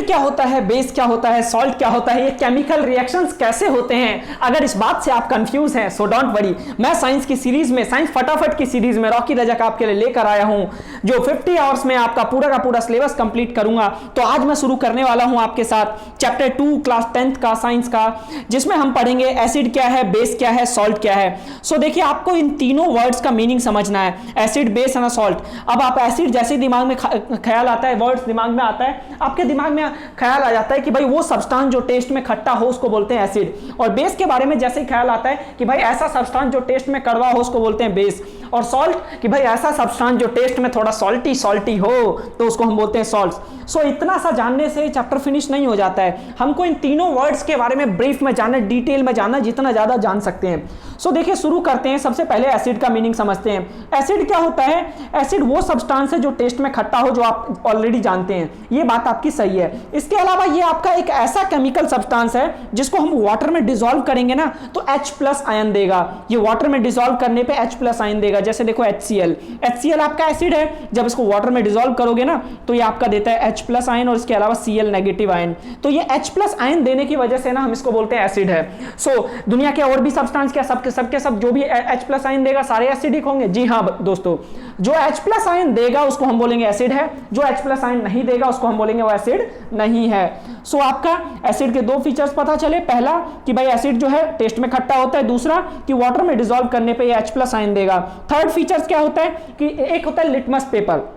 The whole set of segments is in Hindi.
एसिड क्या होता है, बेस क्या होता है, सॉल्ट क्या होता है, ये केमिकल रिएक्शंस कैसे होते हैं, अगर इस बात से आप कंफ्यूज हैं सो डोंट वरी, मैं साइंस की सीरीज में, साइंस फटाफट की सीरीज में रॉकी रजक आपके लिए लेकर आया हूं, जो 50 आवर्स में आपका पूरा का पूरा सिलेबस कंप्लीट करूंगा। तो आज मैं शुरू करने वाला हूं आपके साथ चैप्टर 2 क्लास 10th का साइंस का, जिसमें हम पढ़ेंगे एसिड क्या है, बेस क्या है, सॉल्ट क्या है। सो देखिए, आपको इन तीनों वर्ड्स का मीनिंग समझना है, एसिड, बेस एंड सॉल्ट। अब आप एसिड जैसे दिमाग में ख्याल आता है, वर्ड्स दिमाग में आता है, आपके दिमाग में ख्याल आ जाता है कि भाई वो सब्सटेंस जो टेस्ट में खट्टा हो उसको बोलते हैं एसिड, और बेस के बारे में जैसे ही ख्याल आता है कि भाई ऐसा सब्सटेंस जो टेस्ट में कड़वा हो उसको बोलते हैं बेस, और सॉल्ट कि भाई ऐसा सब्सटेंस जो टेस्ट में थोड़ा सॉल्टी हो तो उसको हम बोलते हैं सॉल्ट। सो इतना सा जानने से चैप्टर फिनिश नहीं हो जाता है, हमको इन तीनों वर्ड्स के बारे में ब्रीफ में जानना, डिटेल में जानना, जितना ज्यादा जान सकते हैं। सो देखिए, शुरू करते हैं, सबसे पहले एसिड का मीनिंग समझते हैं। एसिड क्या होता है? एसिड वो सब्सटेंस है जो टेस्ट में खट्टा हो, जो आप ऑलरेडी जानते हैं, ये बात आपकी सही है। इसके अलावा ये आपका एक ऐसा केमिकल सब्सटेंस है जिसको हम वाटर में डिसॉल्व करेंगे ना तो H+ आयन देगा, ये वाटर में डिसॉल्व करने पे H+ आयन देगा। जैसे देखो HCl आपका एसिड है, जब इसको वाटर में डिसॉल्व करोगे ना तो ये आपका देता है H+ आयन, और इसके अलावा Cl नेगेटिव आयन। तो ये H+ आयन देने की वजह से ना हम इसको बोलते हैं एसिड है। सो दुनिया के और भी सब्सटेंस क्या सबके सब जो भी H+ आयन देगा सारे एसिडिक होंगे? जी हाँ दोस्तों, जो H+ आयन देगा उसको हम बोलेंगे एसिड है, जो H+ आयन नहीं देगा उसको हम बोलेंगे वो एसिड नहीं है। सो आपका एसिड के दो फीचर्स पता चले, पहला कि भाई एसिड जो है टेस्ट में खट्टा होता है, दूसरा कि वाटर में डिसॉल्व करने पे ये H+ आयन देगा। थर्ड फीचर्स क्या होता है कि एक होता है लिटमस पेपर।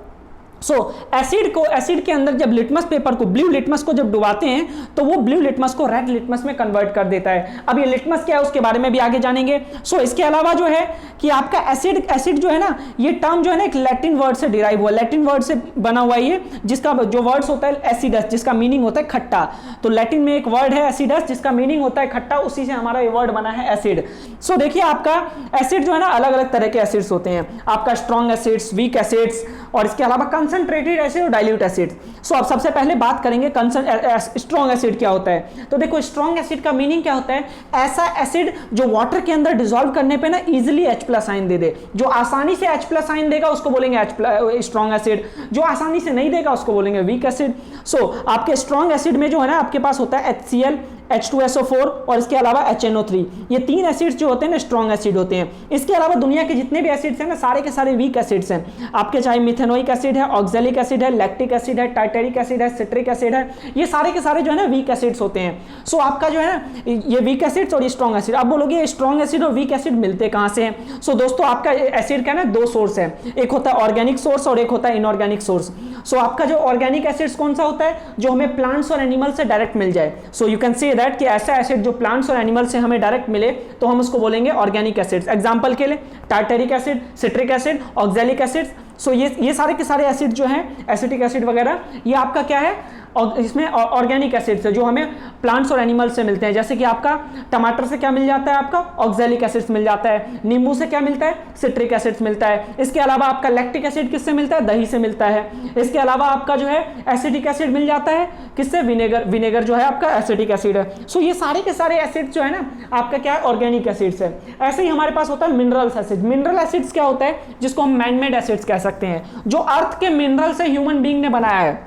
सो एसिड के अंदर जब लिटमस पेपर को, ब्लू लिटमस को जब डुबाते हैं तो वो ब्लू लिटमस को रेड लिटमस में कन्वर्ट कर देता है। अब ये लिटमस क्या है उसके बारे में भी आगे जानेंगे। सो इसके अलावा जो है कि आपका एसिड जो है ना, ये टर्म जो है ना एक लैटिन वर्ड से डिराइव हुआ, लैटिन वर्ड से बना हुआ ये, जिसका जो वर्ड्स होता है एसिडस, जिसका मीनिंग होता है खट्टा। तो लैटिन में एक वर्ड है एसिडस जिसका मीनिंग होता है खट्टा, उसी से हमारा ये वर्ड बना है एसिड। सो देखिए, आपका एसिड जो है ना अलग अलग तरह के एसिड्स होते हैं, आपका स्ट्रॉन्ग एसिड्स, वीक एसिड्स, और इसके अलावा कंसंट्रेटेड एसिड और डाइल्यूट एसिड। सो अब सबसे पहले बात करेंगे स्ट्रॉन्ग एसिड क्या होता है। तो देखो, स्ट्रॉन्ग एसिड का मीनिंग क्या होता है? ऐसा एसिड जो वाटर के अंदर डिसॉल्व करने पे ना इजीली H+ आयन दे दे, जो आसानी से H+ आयन देगा उसको बोलेंगे स्ट्रॉन्ग एसिड, जो आसानी से नहीं देगा उसको बोलेंगे वीक एसिड। सो आपके स्ट्रॉन्ग एसिड में जो है ना आपके पास होता है HCl, H2SO4 और इसके अलावा HNO3, ये तीन एसिड्स जो होते हैं ना स्ट्रॉन्ग एसिड होते हैं। इसके अलावा दुनिया के जितने भी एसिड्स हैं ना सारे के सारे वीक एसिड्स हैं आपके, चाहे मिथेनोइक एसिड है, ऑक्जेलिक एसिड है, लैक्टिक एसिड है, टाइटेरिक एसिड है, सिट्रिक एसिड है, ये सारे के सारे जो है ना वीक एसिड्स होते हैं। सो आपका जो है ना ये वीक एसिड्स और ये स्ट्रॉन्ग एसिड, आप बोलोगे स्ट्रॉन्ग एसिड और वीक एसिड मिलते कहां से हैं? सो दोस्तों, आपका एसिड का ना दो सोर्स है, एक होता है ऑर्गेनिक सोर्स और एक होता है इनऑर्गेनिक सोर्स। सो आपका जो ऑर्गेनिक एसिड्स कौन सा होता है? जो हमें प्लांट्स और एनिमल से डायरेक्ट मिल जाए। सो यू कैन से दैट कि ऐसा एसिड जो प्लांट्स और एनिमल से हमें डायरेक्ट मिले तो हम उसको बोलेंगे ऑर्गेनिक एसिड्स। एग्जांपल के लिए tartaric acid, citric acid, oxalic acid. So ये सारे के सारे एसिड जो हैं, एसिटिक एसिड वगैरह, ये आपका क्या है? और इसमें ऑर्गेनिक एसिड्स है जो हमें प्लांट्स और एनिमल से मिलते हैं। जैसे कि आपका टमाटर से क्या मिल जाता है? आपका ऑक्जेलिक एसिड्स मिल जाता है। नींबू से क्या मिलता है? सिट्रिक एसिड्स मिलता है। इसके अलावा आपका लैक्टिक एसिड किससे मिलता है? दही से मिलता है। इसके अलावा आपका जो है एसिडिक एसिड मिल जाता है किससे? विनेगर जो है आपका एसिडिक एसिड है। सो ये सारे के सारे एसिड्स जो है ना आपका क्या है? ऑर्गेनिक एसिड्स है। ऐसे ही हमारे पास होता है मिनरल्स एसिड। मिनरल एसिड्स क्या होता है? जिसको हम मैन मेड एसिड्स कह सकते हैं, जो अर्थ के मिनरल से ह्यूमन बीइंग ने बनाया है,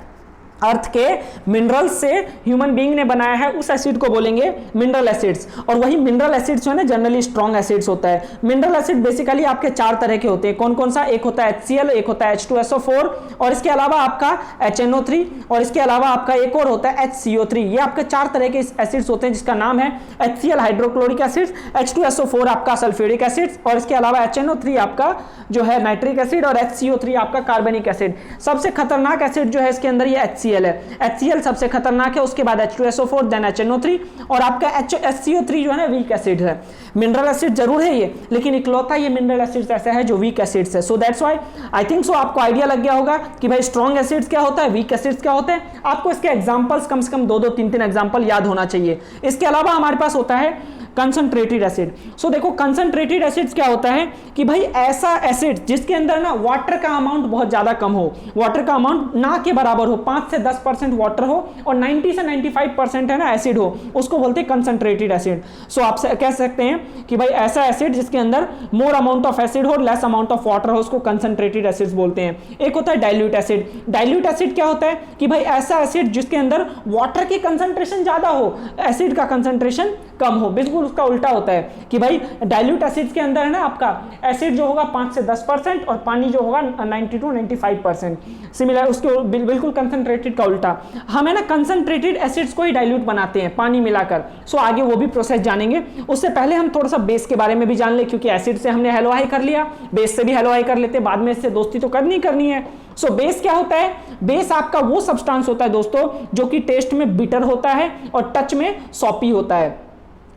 अर्थ के मिनरल्स से ह्यूमन बीइंग ने बनाया है, उस एसिड को बोलेंगे मिनरल एसिड्स। और वही मिनरल एसिड्स जो है ना जनरली स्ट्रॉन्ग एसिड्स होता है। मिनरल एसिड बेसिकली आपके चार तरह के होते हैं। कौन कौन सा? एक होता है HCl, एक होता है H2SO4 और इसके अलावा आपका HNO3 और इसके अलावा आपका एक और होता है HCO3। ये आपके चार तरह के एसिड्स होते हैं जिसका नाम है HCl हाइड्रोक्लोरिक एसिड, H2SO4 आपका सल्फ्यूरिक एसिड और इसके अलावा HNO3 आपका जो है नाइट्रिक एसिड और HCO3 आपका कार्बनिक एसिड। सबसे खतरनाक एसिड जो है इसके अंदर ये HCl है। HCl सबसे खतरनाक है, उसके बाद H2SO4 देन HNO3 और आपका HCO3 जो है ना वीक एसिड है। मिनरल एसिड जरूर है ये, लेकिन इकलौता ये मिनरल एसिड ऐसा है जो वीक एसिड्स है। So that's why I think so आपको आइडिया लग गया होगा कि भाई स्ट्रॉन्ग एसिड्स क्या होता है, वीक एसिड्स क्या होते हैं। आपको इसके एग्जांपल्स कम से कम 2-3 एग्जांपल याद होना चाहिए। इसके अलावा हमारे पास होता है कंसंट्रेटेड एसिड। सो देखो कंसंट्रेटेड एसिड्स क्या होता है कि भाई ऐसा एसिड जिसके अंदर ना वाटर का अमाउंट बहुत ज्यादा कम हो, वाटर का अमाउंट ना के बराबर हो, 5 से 10% वाटर हो और 90 से 95% है ना एसिड हो, उसको बोलते हैं कंसंट्रेटेड एसिड। सो आप कह सकते हैं कि भाई ऐसा एसिड जिसके अंदर मोर अमाउंट ऑफ एसिड हो, लेस अमाउंट ऑफ वाटर हो, उसको कंसंट्रेटेड एसिड्स बोलते हैं। एक होता है डाइल्यूट एसिड। डाइल्यूट एसिड क्या होता है कि भाई ऐसा एसिड जिसके अंदर वाटर की कंसंट्रेशन ज्यादा हो, एसिड का कंसंट्रेशन कम हो। बिल्कुल उसका उल्टा होता है कि भाई डाइल्यूट एसिड के अंदर है ना आपका एसिड जो होगा 5 से 10% और पानी जो होगा 90 to 95%। सिमिलर उसके बिल्कुल कंसंट्रेटेड का उल्टा। हम है ना कंसंट्रेटेड एसिड्स को ही डाइल्यूट बनाते हैं पानी मिलाकर। सो आगे वो भी प्रोसेस जानेंगे। उससे पहले हम थोड़ा सा बेस के बारे में भी जान ले, क्योंकि एसिड से हमने हेलो हाई कर लिया, बेस से भी हेलो हाई कर लेते, बाद में इससे दोस्ती तो करनी है। सो बेस क्या होता है? बेस आपका वो सब्सटेंस होता है दोस्तों जो कि टेस्ट में बिटर होता है और टच में सॉपी होता है,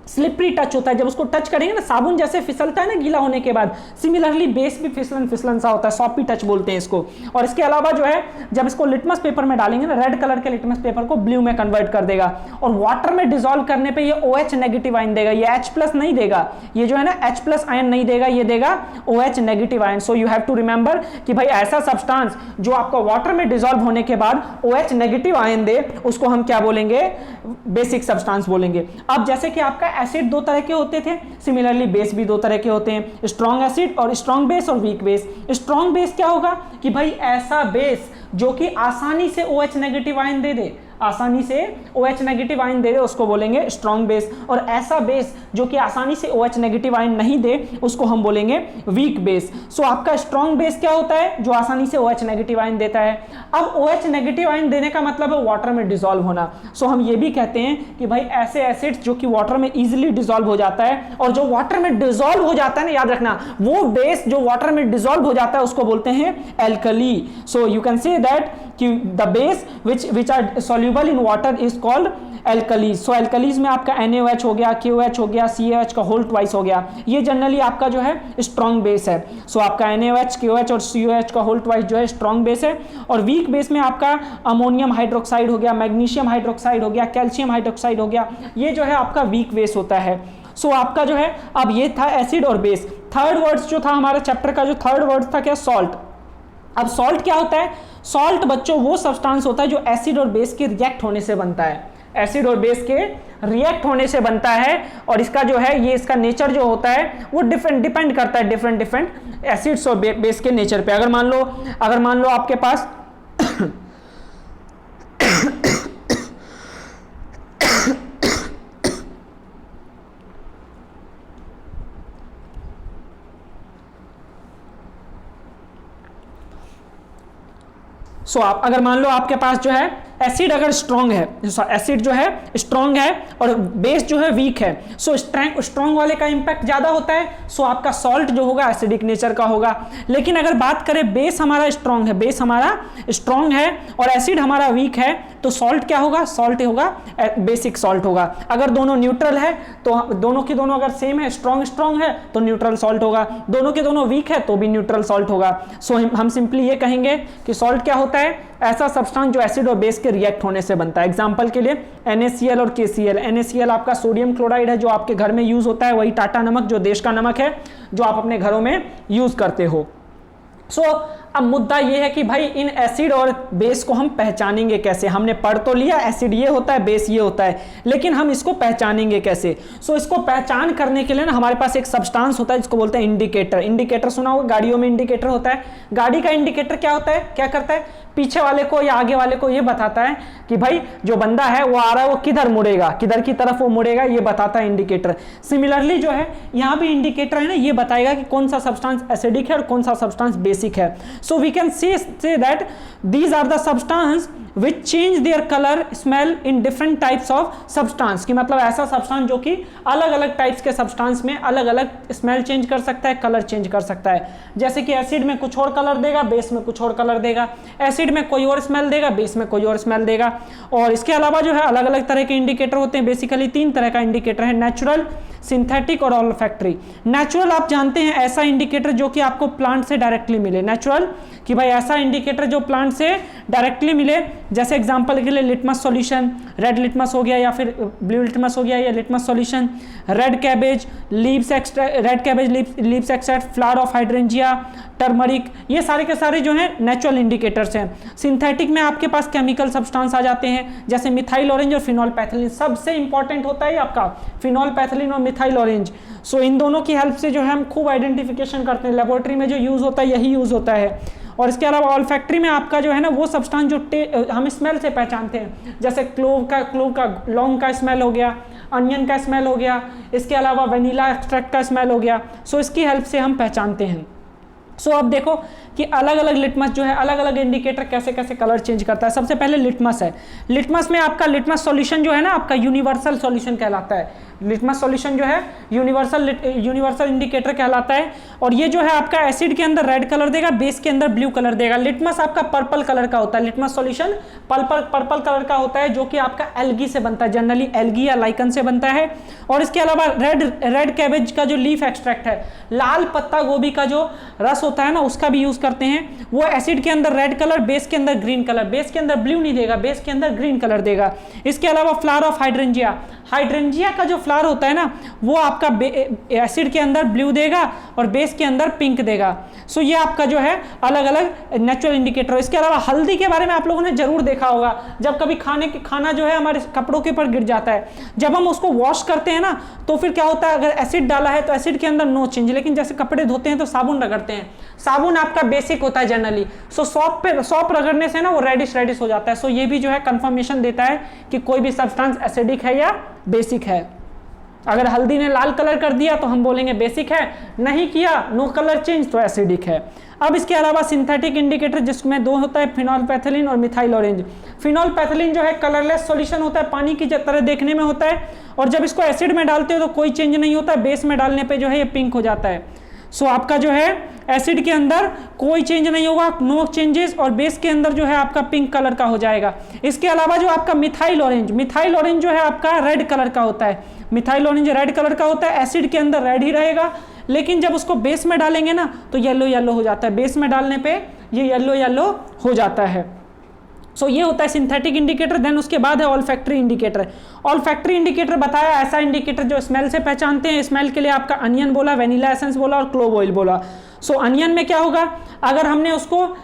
स्लिपरी टच होता है। जब उसको टच करेंगे ना, साबुन जैसे फिसलता है ना गीला होने के बाद, सिमिलरली बेस भी फिसलन सा होता है, सॉपी टच बोलते हैं इसको। और इसके अलावा जो है जब इसको लिटमस पेपर में डालेंगे ना, रेड कलर के लिटमस पेपर को ब्लू में कन्वर्ट कर देगा और वाटर में डिसॉल्व करने पे ये OH नेगेटिव आयन देगा, ये H+ नहीं देगा, ये जो है ना H+ आयन नहीं देगा, ये देगा OH negative ion. So you have to remember कि भाई ऐसा सब्सटेंस जो आपका वाटर में डिसॉल्व होने के बाद OH नेगेटिव आयन दे, उसको हम क्या बोलेंगे? बेसिक सब्सटेंस बोलेंगे। अब जैसे कि आपका एसिड दो तरह के होते थे, सिमिलरली बेस भी दो तरह के होते हैं, स्ट्रॉन्ग एसिड और स्ट्रॉन्ग बेस और वीक बेस। स्ट्रॉन्ग बेस क्या होगा कि भाई ऐसा बेस जो कि आसानी से OH नेगेटिव आयन दे दे, आसानी से OH नेगेटिव आयन दे दे, उसको बोलेंगे स्ट्रॉन्ग बेस। और ऐसा बेस जो कि आसानी से OH नेगेटिव आयन नहीं दे, उसको हम बोलेंगे वीक बेस। सो आपका स्ट्रॉन्ग बेस क्या होता है? जो आसानी से OH नेगेटिव आयन देता है। अब OH नेगेटिव आयन देने का मतलब है वाटर में डिसॉल्व होना। सो हम ये भी कहते हैं कि भाई ऐसे एसिड्स जो कि वाटर में इजीली डिसॉल्व हो जाता है, और जो वाटर में डिसॉल्व हो जाता है ना, याद रखना, वो बेस जो वाटर में डिसॉल्व हो जाता है उसको बोलते हैं alkali. So you can say that कि the base which are soluble in water is called alkalis। So alkalies में आपका NaOH हो गया, KOH हो गया, CaOH का होल ट्वाइस हो गया, ये जनरली आपका जो है स्ट्रॉन्ग बेस है। सो आपका NaOH, KOH और COH का होल ट्वाइस जो है स्ट्रॉन्ग बेस है। और वीक बेस में आपका अमोनियम हाइड्रोक्साइड हो गया, मैग्नीशियम हाइड्रोक्साइड हो गया, कैल्शियम हाइड्रोक्साइड हो गया, ये जो है आपका वीक बेस होता है। सो आपका जो है, अब ये था एसिड और बेस। थर्ड वर्ड्स जो था हमारे चैप्टर का, जो थर्ड वर्ड था क्या? सॉल्ट। अब सॉल्ट क्या होता है? सॉल्ट बच्चों वो सब्सटेंस होता है जो एसिड और बेस के रिएक्ट होने से बनता है, एसिड और बेस के रिएक्ट होने से बनता है। और इसका जो है ये इसका नेचर जो होता है वो डिपेंड करता है डिफरेंट एसिड्स और बेस के नेचर पे। अगर मान लो आपके पास अगर मान लो आपके पास जो है एसिड अगर स्ट्रॉन्ग है, एसिड जो है स्ट्रॉन्ग है और बेस जो है वीक है, सो स्ट्रॉन्ग वाले का इंपैक्ट ज्यादा होता है, सो आपका सॉल्ट जो होगा एसिडिक नेचर का होगा। लेकिन अगर बात करें बेस हमारा स्ट्रॉन्ग है, बेस हमारा स्ट्रॉन्ग है और एसिड हमारा वीक है, तो सॉल्ट क्या होगा? सॉल्ट होगा बेसिक सॉल्ट होगा। अगर दोनों न्यूट्रल है तो दोनों के दोनों अगर सेम है, स्ट्रॉन्ग है तो न्यूट्रल सॉल्ट होगा, दोनों के दोनों वीक है तो भी न्यूट्रल सॉल्ट होगा। सो हम सिंपली ये कहेंगे कि सॉल्ट क्या होता है? ऐसा सब्सटेंस जो एसिड और बेस के रिएक्ट होने से बनता है। एग्जांपल के लिए NaCl और KCl। NaCl आपका सोडियम क्लोराइड है जो आपके घर में यूज होता है, वही टाटा नमक जो देश का नमक है जो आप अपने घरों में यूज करते हो। सो अब मुद्दा ये है कि भाई इन एसिड और बेस को हम पहचानेंगे कैसे? हमने पढ़ तो लिया एसिड ये होता है, बेस ये होता है, लेकिन हम इसको पहचानेंगे कैसे? सो इसको पहचान करने के लिए ना हमारे पास एक सब्सटेंस होता है जिसको बोलते हैं इंडिकेटर। इंडिकेटर सुना होगा, गाड़ियों में इंडिकेटर होता है। गाड़ी का इंडिकेटर क्या होता है? क्या करता है? पीछे वाले को या आगे वाले को ये बताता है कि भाई जो बंदा है वो आ रहा है, वो किधर मुड़ेगा, किधर की तरफ वो मुड़ेगा, ये बताता है इंडिकेटर। सिमिलरली जो है यहाँ भी इंडिकेटर है ना, ये बताएगा कि कौन सा सब्सटेंस एसिडिक है और कौन सा सब्सटेंस बेसिक है। So we can say that these are the substance which change their color, smell in different types of substance। कि मतलब ऐसा सब्सटेंस जो कि अलग अलग टाइप्स के सब्सटेंस में अलग अलग स्मेल चेंज कर सकता है, कलर चेंज कर सकता है। जैसे कि एसिड में कुछ और कलर देगा, बेस में कुछ और कलर देगा, एसिड में कोई और स्मेल देगा, बेस में कोई और स्मेल देगा। और इसके अलावा जो है अलग अलग तरह के इंडिकेटर होते हैं। बेसिकली 3 तरह का इंडिकेटर है, नेचुरल, सिंथेटिक और ऑल्फैक्टरी। नेचुरल आप जानते हैं ऐसा इंडिकेटर जो कि आपको प्लांट से डायरेक्टली मिले, नेचुरल कि भाई ऐसा इंडिकेटर जो प्लांट से डायरेक्टली मिले, जैसे एग्जांपल के लिए लिटमस सॉल्यूशन, रेड लिटमस हो गया या फिर ब्लू लिटमस हो गया या litmus solution, red cabbage leaves extract, red cabbage leaves extract, flower of hydrangea, turmeric, ये सारे के सारे जो हैं नेचुरल इंडिकेटर्स हैं। सिंथेटिक में आपके पास केमिकल सब्सटेंस आ जाते हैं जैसे मिथाइल ऑरेंज और फिनॉल पैथिलीन। सबसे इंपॉर्टेंट होता है आपका फिनॉल पैथिलीन और मिथाइल ऑरेंज। सो इन दोनों की हेल्प से जो है हम खूब आइडेंटिफिकेशन करते हैं, लेबोरेटरी में जो यूज होता है यही यूज होता है। और इसके अलावा ऑल्फैक्ट्री में आपका जो है ना वो सब्सटेंस जो हम स्मेल से पहचानते हैं, जैसे क्लोव का लौंग का स्मेल हो गया, अनियन का स्मेल हो गया, इसके अलावा वनीला एक्सट्रैक्ट का स्मेल हो गया। सो इसकी हेल्प से हम पहचानते हैं। सो अब देखो कि अलग अलग लिटमस जो है, अलग अलग इंडिकेटर कैसे कैसे कलर चेंज करता है। सबसे पहले लिटमस है। लिटमस में आपका लिटमस सॉल्यूशन जो है ना आपका यूनिवर्सल सॉल्यूशन कहलाता है। लिटमस सॉल्यूशन जो है यूनिवर्सल इंडिकेटर कहलाता है। और ये जो है आपका एसिड के अंदर रेड कलर देगा, बेस के अंदर ब्लू कलर देगा। लिटमस आपका पर्पल कलर का होता है। लिटमस सॉल्यूशन पर्पल कलर का होता है जो कि आपका एल्गी से बनता है, जनरली एल्गी या लाइकन से बनता है। और इसके अलावा रेड कैबेज का जो लीफ एक्सट्रैक्ट है, लाल पत्ता गोभी का जो रस होता है ना उसका भी यूज करते हैं। वो एसिड के अंदर रेड कलर, बेस के अंदर ग्रीन कलर, बेस के अंदर ब्लू नहीं देगा, बेस के अंदर ग्रीन कलर देगा। इसके अलावा फ्लावर ऑफ हाइड्रेंजिया, हाइड्रेंजिया का जो फ्लावर होता है ना वो आपका एसिड के अंदर ब्लू देगा और बेस के अंदर पिंक देगा। सो ये आपका जो है अलग अलग नेचुरल इंडिकेटर। इसके अलावा हल्दी के बारे में आप लोगों ने जरूर देखा होगा, जब कभी खाना जो है हमारे कपड़ों के ऊपर गिर जाता है, जब हम उसको वॉश करते हैं ना तो फिर क्या होता है, अगर एसिड डाला है तो एसिड के अंदर नो चेंज, लेकिन जैसे कपड़े धोते हैं तो साबुन रगड़ते हैं, साबुन आपका बेसिक होता है जनरली। सो सॉप रगड़ने से ना वो रेडिश हो जाता है। सो ये भी जो है कंफर्मेशन देता है कि कोई भी सब्सटेंस एसिडिक है या बेसिक है। अगर हल्दी ने लाल कलर कर दिया तो हम बोलेंगे बेसिक है, नहीं किया नो कलर चेंज तो एसिडिक है। अब इसके अलावा सिंथेटिक इंडिकेटर जिसमें दो होता है, फिनॉल पैथिलीन और मिथाइल ऑरेंज। फिनॉल पैथिलीन जो है कलरलेस सॉल्यूशन होता है, पानी की तरह देखने में होता है, और जब इसको एसिड में डालते हो तो कोई चेंज नहीं होता, बेस में डालने पे जो है ये पिंक हो जाता है। सो आपका जो है एसिड के अंदर कोई चेंज नहीं होगा, नो चेंजेस, और बेस के अंदर जो है आपका पिंक कलर का हो जाएगा। इसके अलावा जो आपका मिथाइल ऑरेंज जो है आपका रेड कलर का होता है। मिथाइल ऑरेंज रेड कलर का होता है, एसिड के अंदर रेड ही रहेगा, लेकिन जब उसको बेस में डालेंगे ना तो येलो हो जाता है, बेस में डालने पे ये येलो हो जाता है। सो ये होता है सिंथेटिक इंडिकेटर। देन उसके बाद है ऑल्फैक्टरी इंडिकेटर। ऑल्फैक्टरी इंडिकेटर बताया ऐसा इंडिकेटर जो स्मेल से पहचानते हैं। स्मेल के लिए आपका अनियन बोला, वेनिला एसेंस बोला और क्लोव ऑयल बोला। सो अनियन में क्या होगा, अगर हमने उसको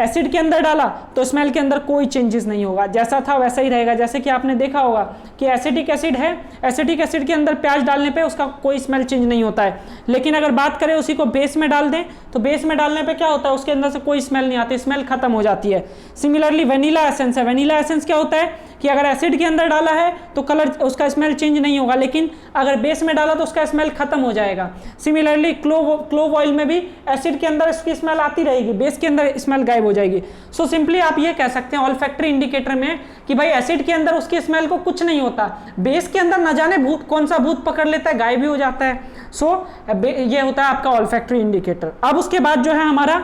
एसिड के अंदर डाला तो स्मेल के अंदर कोई चेंजेस नहीं होगा, जैसा था वैसा ही रहेगा। जैसे कि आपने देखा होगा कि एसिटिक एसिड है, एसिटिक एसिड के अंदर प्याज डालने पे उसका कोई स्मेल चेंज नहीं होता है, लेकिन अगर बात करें उसी को बेस में डाल दें तो बेस में डालने पे क्या होता है, उसके अंदर से कोई स्मेल नहीं आती, स्मेल खत्म हो जाती है। सिमिलरली वेनिला एसेंस है, वेनिला एसेंस क्या होता है कि अगर एसिड के अंदर डाला है तो कलर उसका स्मेल चेंज नहीं होगा, लेकिन अगर बेस में डाला तो उसका स्मेल खत्म हो जाएगा। सिमिलरली क्लोव ऑयल में भी एसिड के अंदर इसकी स्मेल आती रहेगी, बेस के अंदर स्मेल गायब हो जाएगी। सो सिंपली आप ये कह सकते हैं ऑल्फैक्टरी इंडिकेटर में कि भाई एसिड के अंदर उसकी स्मेल को कुछ नहीं होता, बेस के अंदर न जाने कौन सा भूत पकड़ लेता है, गायब भी हो जाता है। सो ये होता है आपका ऑल्फैक्टरी इंडिकेटर। अब उसके बाद जो है हमारा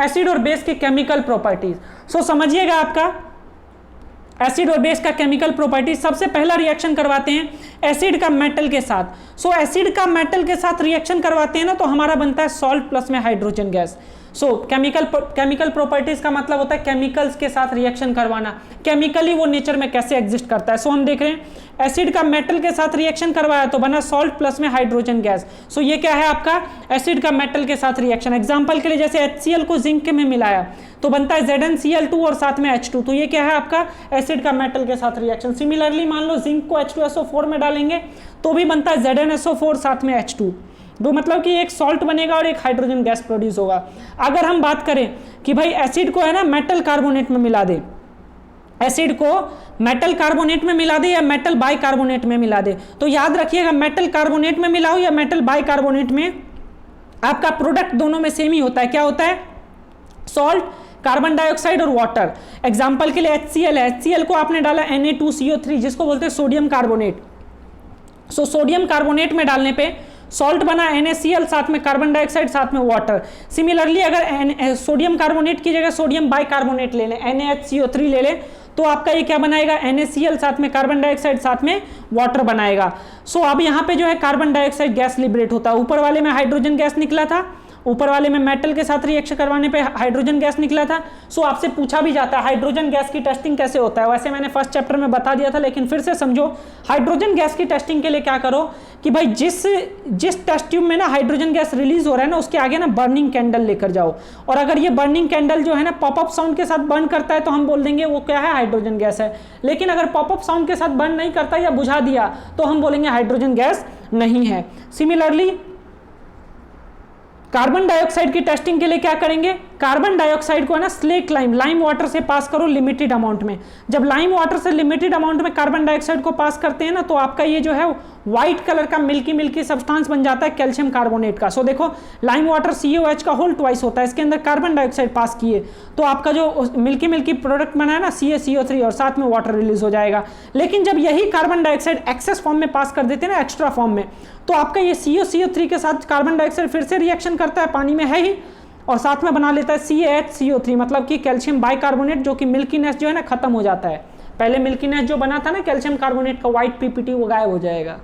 एसिड और बेस की केमिकल प्रॉपर्टीज। सो समझिएगा आपका एसिड और बेस का केमिकल प्रॉपर्टीज। सबसे पहला रिएक्शन करवाते हैं एसिड का मेटल के साथ। सो एसिड का मेटल के साथ रिएक्शन करवाते हैं ना तो हमारा बनता है सॉल्ट प्लस में हाइड्रोजन गैस। सो केमिकल प्रॉपर्टीज का मतलब होता है केमिकल्स के साथ रिएक्शन करवाना, केमिकली वो नेचर में कैसे एग्जिस्ट करता है। सो हम देख रहे हैं एसिड का मेटल के साथ रिएक्शन करवाया तो बना सॉल्ट प्लस में हाइड्रोजन गैस। सो ये क्या है आपका एसिड का मेटल के साथ रिएक्शन। एग्जांपल के लिए जैसे HCl को जिंक में मिलाया तो बनता है ZnCl2 और साथ में H2, तो ये क्या है आपका एसिड का मेटल के साथ रिएक्शन। सिमिलरली मान लो जिंक को H2SO4 में डालेंगे तो भी बनता है ZnSO4 साथ में H2, दो मतलब कि एक सॉल्ट बनेगा और एक हाइड्रोजन गैस प्रोड्यूस होगा। अगर हम बात करें कि भाई एसिड को है ना मेटल कार्बोनेट में मिला दे, एसिड को मेटल कार्बोनेट में मिला दे या मेटल बाइकार्बोनेट में मिला दे, तो याद रखिएगा मेटल कार्बोनेट में मिलाओ या मेटल बाइकार्बोनेट में, आपका प्रोडक्ट दोनों में सेम ही होता है। क्या होता है, सॉल्ट, कार्बन डाइऑक्साइड और वाटर। एग्जांपल के लिए HCl है, HCl को आपने डाला Na2CO3 जिसको बोलते हैं sodium carbonate. So sodium carbonate में डालने पे सॉल्ट बना NaCl साथ में कार्बन डाइऑक्साइड साथ में वाटर। सिमिलरली अगर सोडियम कार्बोनेट की जगह सोडियम बाइकार्बोनेट ले लें, NaHCO3 ले लें, तो आपका ये क्या बनाएगा, NaCl साथ में कार्बन डाइऑक्साइड साथ में वाटर बनाएगा। सो अब यहाँ पे जो है कार्बन डाइऑक्साइड गैस लिबरेट होता है, ऊपर वाले में हाइड्रोजन गैस निकला था ऊपर वाले में मेटल के साथ रिएक्शन करवाने पे हाइड्रोजन गैस निकला था। सो आपसे पूछा भी जाता है हाइड्रोजन गैस की टेस्टिंग कैसे होता है। वैसे मैंने फर्स्ट चैप्टर में बता दिया था, लेकिन फिर से समझो। हाइड्रोजन गैस की टेस्टिंग के लिए क्या करो कि भाई जिस टेस्ट ट्यूब में ना हाइड्रोजन गैस रिलीज हो रहा है ना, उसके आगे ना बर्निंग कैंडल लेकर जाओ। और अगर ये बर्निंग कैंडल जो है ना पॉपअप साउंड के साथ बर्न करता है तो हम बोल देंगे वो क्या है, हाइड्रोजन गैस है। लेकिन अगर पॉपअप साउंड के साथ बर्न नहीं करता या बुझा दिया तो हम बोलेंगे हाइड्रोजन गैस नहीं है। सिमिलरली कार्बन डाइऑक्साइड की टेस्टिंग के लिए क्या करेंगे, कार्बन डाइऑक्साइड को ना स्लेक लाइम वाटर से पास करो लिमिटेड अमाउंट में। जब लाइम वाटर से लिमिटेड अमाउंट में कार्बन डाइऑक्साइड को पास करते हैं ना, तो आपका ये जो है व्हाइट कलर का मिल्की सब्सटेंस बन जाता है कैल्शियम कार्बोनेट का। सो देखो लाइम वाटर COH का होल ट्वाइस होता है, इसके अंदर कार्बन डाइऑक्साइड पास किए तो आपका जो मिल्की प्रोडक्ट बना है ना CaCO3 और साथ में वाटर रिलीज हो जाएगा। लेकिन जब यही कार्बन डाइऑक्साइड एक्सेस फॉर्म में पास कर देते हैं ना, एक्स्ट्रा फॉर्म में, तो आपका ये CaCO3 के साथ कार्बन डाइऑक्साइड फिर से रिएक्शन करता है, पानी में है ही, और साथ में बना लेता है CaHCO3, मतलब कि कैल्शियम बाइकार्बोनेट, जो कि मिल्कीनेस जो है ना खत्म हो जाता है। पहले मिल्कीनेस जो बना था ना कैल्शियम कार्बोनेट का व्हाइट PPT, वो गायब हो जाएगा।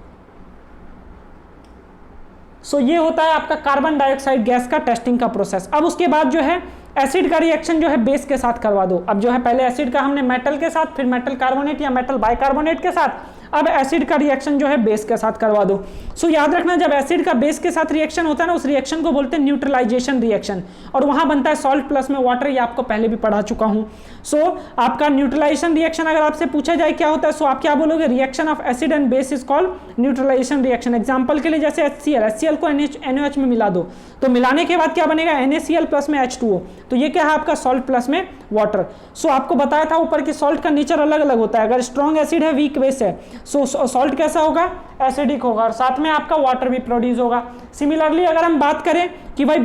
सो ये होता है आपका कार्बन डाइऑक्साइड गैस का टेस्टिंग का प्रोसेस। अब उसके बाद जो है एसिड का रिएक्शन जो है बेस के साथ करवा दो। अब जो है पहले एसिड का हमने मेटल के साथ, फिर मेटल कार्बोनेट या मेटल बाइकार्बोनेट के साथ, अब एसिड का रिएक्शन जो है बेस के साथ करवा दो। सो याद रखना जब एसिड का बेस के साथ रिएक्शन होता है ना, उस रिएक्शन को बोलते हैं न्यूट्रलाइजेशन रिएक्शन, और वहां बनता है सॉल्ट प्लस में वाटर। ये आपको पहले भी पढ़ा चुका हूं। सो आपका न्यूट्रलाइजेशन रिएक्शन अगर आपसे पूछा जाए क्या होता है, सो आप क्या बोलोगे, reaction of acid and base is called neutralization reaction. Example के लिए जैसे HCl को NaOH में मिला दो, तो मिलाने के बाद क्या बनेगा, NaCl प्लस में H2O, तो ये क्या है आपका सॉल्ट प्लस में वाटर। सो आपको बताया था ऊपर कि सॉल्ट का नेचर अलग अलग होता है। अगर स्ट्रॉन्ग एसिड है, वीक बेस है, सो सॉल्ट कैसा होगा, एसिडिक होगा, और साथ में आपका वाटर भी प्रोड्यूस होगा। सिमिलरली अगर हम बात करें कि भाई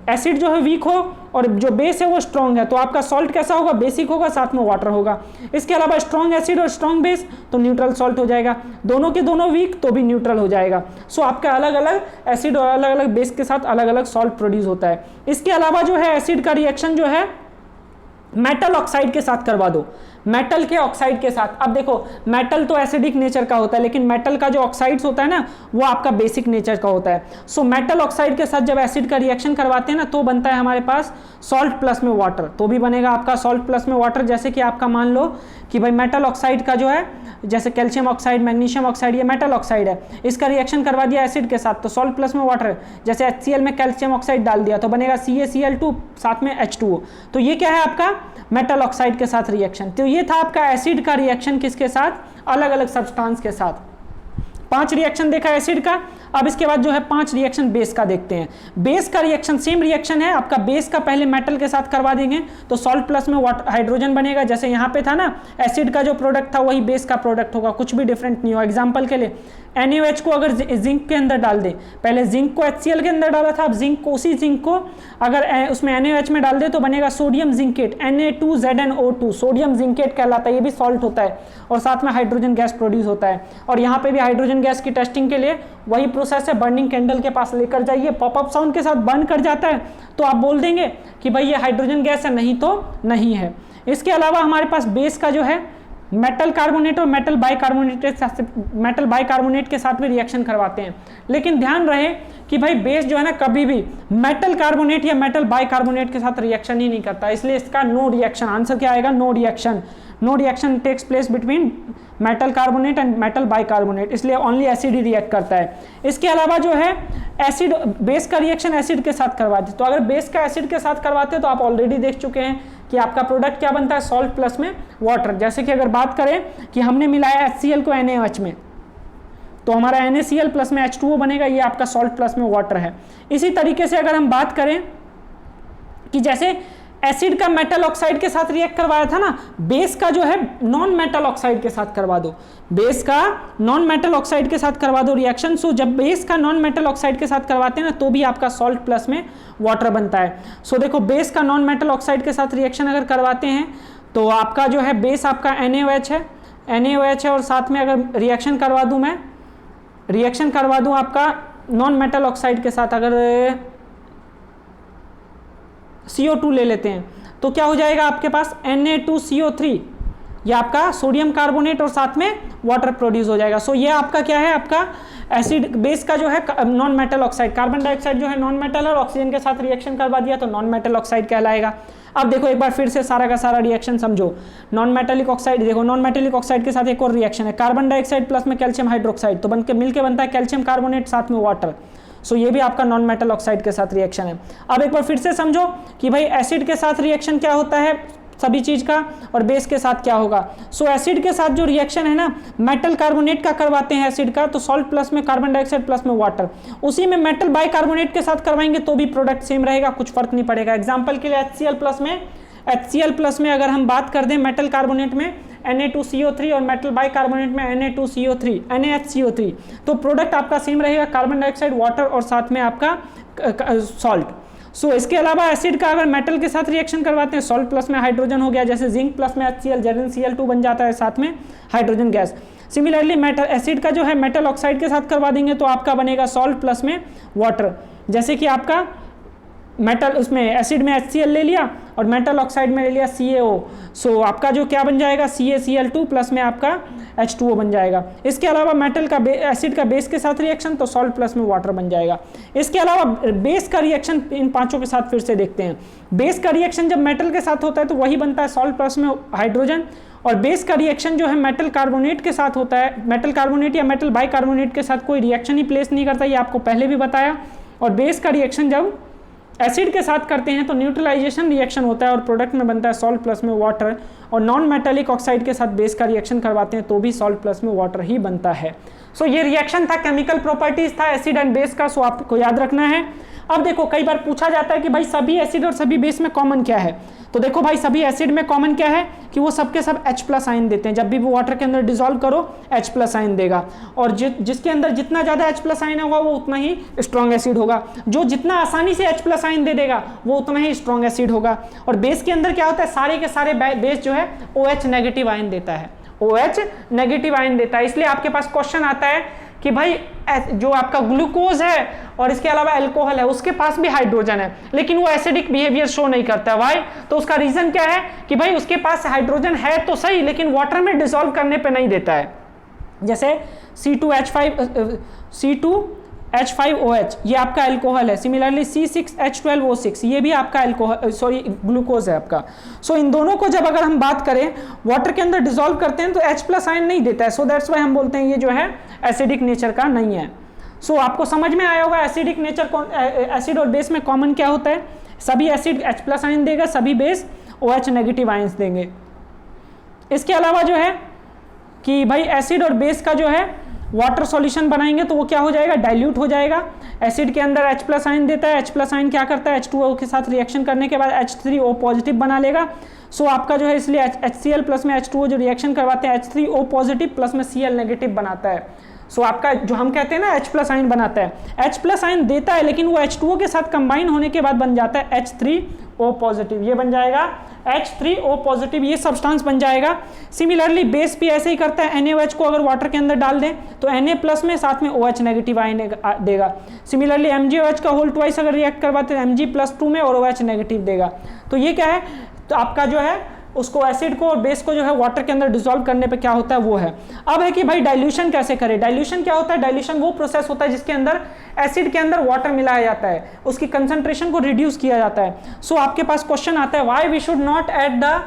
एसिड जो है वीक हो और जो बेस है वो स्ट्रॉन्ग है, तो आपका सॉल्ट कैसा होगा, बेसिक होगा, साथ में वाटर होगा। इसके अलावा स्ट्रॉन्ग एसिड और स्ट्रॉन्ग बेस तो न्यूट्रल सॉल्ट हो जाएगा, दोनों के दोनों वीक तो भी न्यूट्रल हो जाएगा। सो आपका अलग अलग एसिड और अलग अलग बेस के साथ अलग अलग सॉल्ट प्रोड्यूस होता है। इसके अलावा जो है एसिड का रिएक्शन जो है मेटल ऑक्साइड के साथ करवा दो, मेटल के ऑक्साइड के साथ। अब देखो मेटल तो एसिडिक नेचर का होता है, लेकिन मेटल का जो ऑक्साइड्स होता है ना, वो आपका बेसिक नेचर का होता है। सो मेटल ऑक्साइड के साथ जब एसिड का रिएक्शन करवाते हैं ना, तो बनता है हमारे पास सॉल्ट प्लस में वाटर, तो भी बनेगा आपका सॉल्ट प्लस में वाटर। जैसे कि आपका मान लो कि भाई मेटल ऑक्साइड का जो है, जैसे कैल्शियम ऑक्साइड, मैग्नीशियम ऑक्साइड, ये मेटल ऑक्साइड है, इसका रिएक्शन करवा दिया एसिड के साथ तो सॉल्ट प्लस में वाटर। जैसे HCl में कैल्शियम ऑक्साइड डाल दिया तो बनेगा CaCl2 साथ में H2O, तो ये क्या है आपका मेटल ऑक्साइड के साथ रिएक्शन। तो ये था आपका एसिड का रिएक्शन किसके साथ, अलग अलग सब्सटेंस के साथ। 5 रिएक्शन देखा एसिड का। अब इसके बाद जो है 5 रिएक्शन बेस का देखते हैं। बेस का रिएक्शन सेम रिएक्शन है आपका, बेस का पहले मेटल के साथ करवा देंगे तो सॉल्ट प्लस में वाटर हाइड्रोजन बनेगा। जैसे यहाँ पे था ना, एसिड का जो प्रोडक्ट था वही बेस का प्रोडक्ट होगा, कुछ भी डिफरेंट नहीं होगा। एग्जाम्पल के लिए NaOH को अगर जिंक के अंदर डाल दे, पहले जिंक को HCl के अंदर डाला था, अब जिंक को, उसी जिंक को अगर उसमें NaOH में डाल दे तो बनेगा sodium zincate, Na2ZnO2, sodium zincate कहलाता है। ये भी सॉल्ट होता है और साथ में हाइड्रोजन गैस प्रोड्यूस होता है। और यहाँ पे भी हाइड्रोजन गैस की टेस्टिंग के लिए वही प्रोसेस है, बर्निंग कैंडल के पास लेकर जाइए, पॉपअप साउंड के साथ बर्न कर जाता है तो आप बोल देंगे कि भाई ये हाइड्रोजन गैस है, नहीं तो नहीं है। इसके अलावा हमारे पास बेस का जो है मेटल कार्बोनेट और मेटल बाइकार्बोनेट के साथ भी रिएक्शन करवाते हैं। लेकिन ध्यान रहे कि भाई बेस जो है ना कभी भी मेटल कार्बोनेट या मेटल बाइकार्बोनेट के साथ रिएक्शन ही नहीं करता, इसलिए इसका नो रिएक्शन। आंसर क्या आएगा, no reaction. No reaction takes place between metal carbonate and metal bicarbonate, इसलिए ओनली एसिड ही रिएक्ट करता है। इसके अलावा जो है एसिड बेस का रिएक्शन एसिड के साथ करवाते, तो अगर बेस का एसिड के साथ करवाते तो आप ऑलरेडी देख चुके हैं कि आपका प्रोडक्ट क्या बनता है, सॉल्ट प्लस में वाटर। जैसे कि अगर बात करें कि हमने मिलाया HCl को NaOH में, तो हमारा NaCl प्लस में H2O बनेगा, ये आपका सॉल्ट प्लस में वाटर है। इसी तरीके से अगर हम बात करें कि जैसे एसिड का मेटल ऑक्साइड के साथ रिएक्ट करवाया था ना, बेस का जो है नॉन मेटल ऑक्साइड के साथ करवा दो, बेस का नॉन मेटल ऑक्साइड के साथ करवा दो रिएक्शन। सो जब बेस का नॉन मेटल ऑक्साइड के साथ करवाते हैं ना, तो भी आपका सॉल्ट प्लस में वाटर बनता है। सो देखो बेस का नॉन मेटल ऑक्साइड के साथ रिएक्शन अगर करवाते हैं तो आपका जो है बेस आपका NaOH है, और साथ में अगर रिएक्शन करवा दूं, मैं रिएक्शन करवा दूं आपका नॉन मेटल ऑक्साइड के साथ, अगर CO2 ले लेते हैं तो क्या हो जाएगा आपके पास Na2CO3, ये आपका सोडियम कार्बोनेट और साथ में वाटर प्रोड्यूस हो जाएगा। सो ये आपका क्या है, आपका एसिड बेस का जो है non metal oxide, carbon dioxide जो है नॉन मेटल और ऑक्सीजन के साथ रिएक्शन करवा दिया तो नॉन मेटल ऑक्साइड कहलाएगा। अब देखो एक बार फिर से सारा का सारा रिएक्शन समझो। नॉन मेटेलिक ऑक्साइड, देखो नॉन मेटेलिक ऑक्साइड के साथ एक और रिएक्शन है, कार्बन डाइऑक्साइड प्लस में कैल्शियम हाइड्रोक्साइड, तो मिलके बनता है कैल्शियम कार्बोनेट साथ में वाटर। सो ये भी आपका नॉन मेटल ऑक्साइड के साथ रिएक्शन है। अब एक बार फिर से समझो कि भाई एसिड के साथ रिएक्शन क्या होता है सभी चीज का, और बेस के साथ क्या होगा। सो एसिड के साथ जो रिएक्शन है ना, मेटल कार्बोनेट का करवाते हैं एसिड का, तो सॉल्ट प्लस में कार्बन डाइऑक्साइड प्लस में वाटर, उसी में मेटल बाइकार्बोनेट के साथ करवाएंगे तो भी प्रोडक्ट सेम रहेगा, कुछ फर्क नहीं पड़ेगा। एग्जांपल के लिए HCl प्लस में अगर हम बात कर दें मेटल कार्बोनेट में Na2CO3 और मेटल बाइकार्बोनेट में Na2CO3 NaHCO3, तो प्रोडक्ट आपका सेम रहेगा, कार्बन डाइऑक्साइड वाटर और साथ में आपका सॉल्ट। सो इसके अलावा एसिड का अगर मेटल के साथ रिएक्शन करवाते हैं, सॉल्ट प्लस में हाइड्रोजन हो गया, जैसे जिंक प्लस में HCl ZnCl2 बन जाता है, साथ में hydrogen gas. Similarly metal acid का जो है मेटल ऑक्साइड के साथ करवा देंगे तो आपका बनेगा सॉल्ट प्लस में वाटर, जैसे कि आपका मेटल उसमें एसिड में HCl ले लिया और मेटल ऑक्साइड में ले लिया CaO, सो आपका जो क्या बन जाएगा CaCl2 प्लस में आपका H2O बन जाएगा। इसके अलावा मेटल का एसिड का बेस के साथ रिएक्शन तो सॉल्ट प्लस में वाटर बन जाएगा। इसके अलावा बेस का रिएक्शन इन पांचों के साथ फिर से देखते हैं। बेस का रिएक्शन जब मेटल के साथ होता है तो वही बनता है सॉल्ट प्लस में हाइड्रोजन, और बेस का रिएक्शन जो है मेटल कार्बोनेट के साथ होता है, मेटल कार्बोनेट या मेटल बाइकार्बोनेट के साथ कोई रिएक्शन ही प्लेस नहीं करता, ये आपको पहले भी बताया। और बेस का रिएक्शन जब एसिड के साथ करते हैं तो न्यूट्रलाइजेशन रिएक्शन होता है और प्रोडक्ट में बनता है सॉल्ट प्लस में वाटर, और नॉन मेटेलिक ऑक्साइड के साथ बेस का रिएक्शन करवाते हैं तो भी सॉल्ट प्लस में वाटर ही बनता है। सो ये रिएक्शन था, केमिकल प्रॉपर्टीज था एसिड एंड बेस का, सो आपको याद रखना है। अब देखो कई बार पूछा जाता है कि भाई सभी एसिड और सभी बेस में कॉमन क्या है, तो देखो भाई सभी एसिड में कॉमन क्या है कि वो सबके सब H+ आयन देते हैं, जब भी वो वाटर के अंदर डिसॉल्व करो H+ आयन देगा, और जिसके अंदर जितना ज़्यादा H+ आयन होगा वो उतना ही स्ट्रॉन्ग एसिड होगा, जो जितना आसानी से H+ आयन दे देगा वो उतना ही स्ट्रॉन्ग एसिड होगा। और बेस के अंदर क्या होता है, सारे के सारे बेस जो है OH नेगेटिव आयन देता है, OH नेगेटिव आयन देता है। इसलिए आपके पास क्वेश्चन आता है कि भाई जो आपका ग्लूकोज है और इसके अलावा अल्कोहल है उसके पास भी हाइड्रोजन है लेकिन वो एसिडिक बिहेवियर शो नहीं करता है, भाई तो उसका रीजन क्या है कि भाई उसके पास हाइड्रोजन है तो सही लेकिन वाटर में डिसॉल्व करने पे नहीं देता है। जैसे C2H5OH ये आपका अल्कोहल है, सिमिलरली C6H12O6 ये भी आपका अल्कोहल ग्लूकोज है आपका। सो इन दोनों को जब अगर हम बात करें वाटर के अंदर डिसॉल्व करते हैं तो H+ आयन नहीं देता है, सो दैट्स वाई हम बोलते हैं ये जो है एसिडिक नेचर का नहीं है। सो आपको समझ में आया होगा एसिडिक नेचर एसिड और बेस में कॉमन क्या होता है, सभी एसिड H+ आयन देगा, सभी बेस OH नेगेटिव आयंस देंगे। इसके अलावा जो है कि भाई एसिड और बेस का जो है वाटर सॉल्यूशन बनाएंगे तो वो क्या हो जाएगा, डाइल्यूट हो जाएगा। एसिड के अंदर H+ आयन देता है, H+ आयन क्या करता है H2O के साथ रिएक्शन करने के बाद H3O पॉजिटिव बना लेगा। सो आपका जो है इसलिए HCl प्लस में H2O जो रिएक्शन करवाते हैं H3O पॉजिटिव प्लस में Cl नेगेटिव बनाता है। सो आपका जो हम कहते हैं ना H+ आयन बनाता है, H+ आयन देता है लेकिन वो H2O के साथ कंबाइन होने के बाद बन जाता है H3O पॉजिटिव, ये बन जाएगा H3O पॉजिटिव, ये सब्सटेंस बन जाएगा। सिमिलरली बेस भी ऐसे ही करता है, NaOH को अगर वाटर के अंदर डाल दें तो Na प्लस में साथ में OH नेगेटिव आयन देगा। सिमिलरली MgOH का होल ट्वाइस अगर रिएक्ट करवाते हैं Mg+2 में और OH नेगेटिव देगा। तो ये क्या है, तो आपका जो है उसको एसिड को और बेस को जो है वाटर के अंदर डिसॉल्व करने पे क्या होता है वो है। अब है कि भाई डाइल्यूशन कैसे करें, डाइल्यूशन क्या होता है, डाइल्यूशन वो प्रोसेस होता है जिसके अंदर एसिड के अंदर वाटर मिलाया जाता है, उसकी कंसंट्रेशन को रिड्यूस किया जाता है। सो आपके पास क्वेश्चन आता है why we should not add the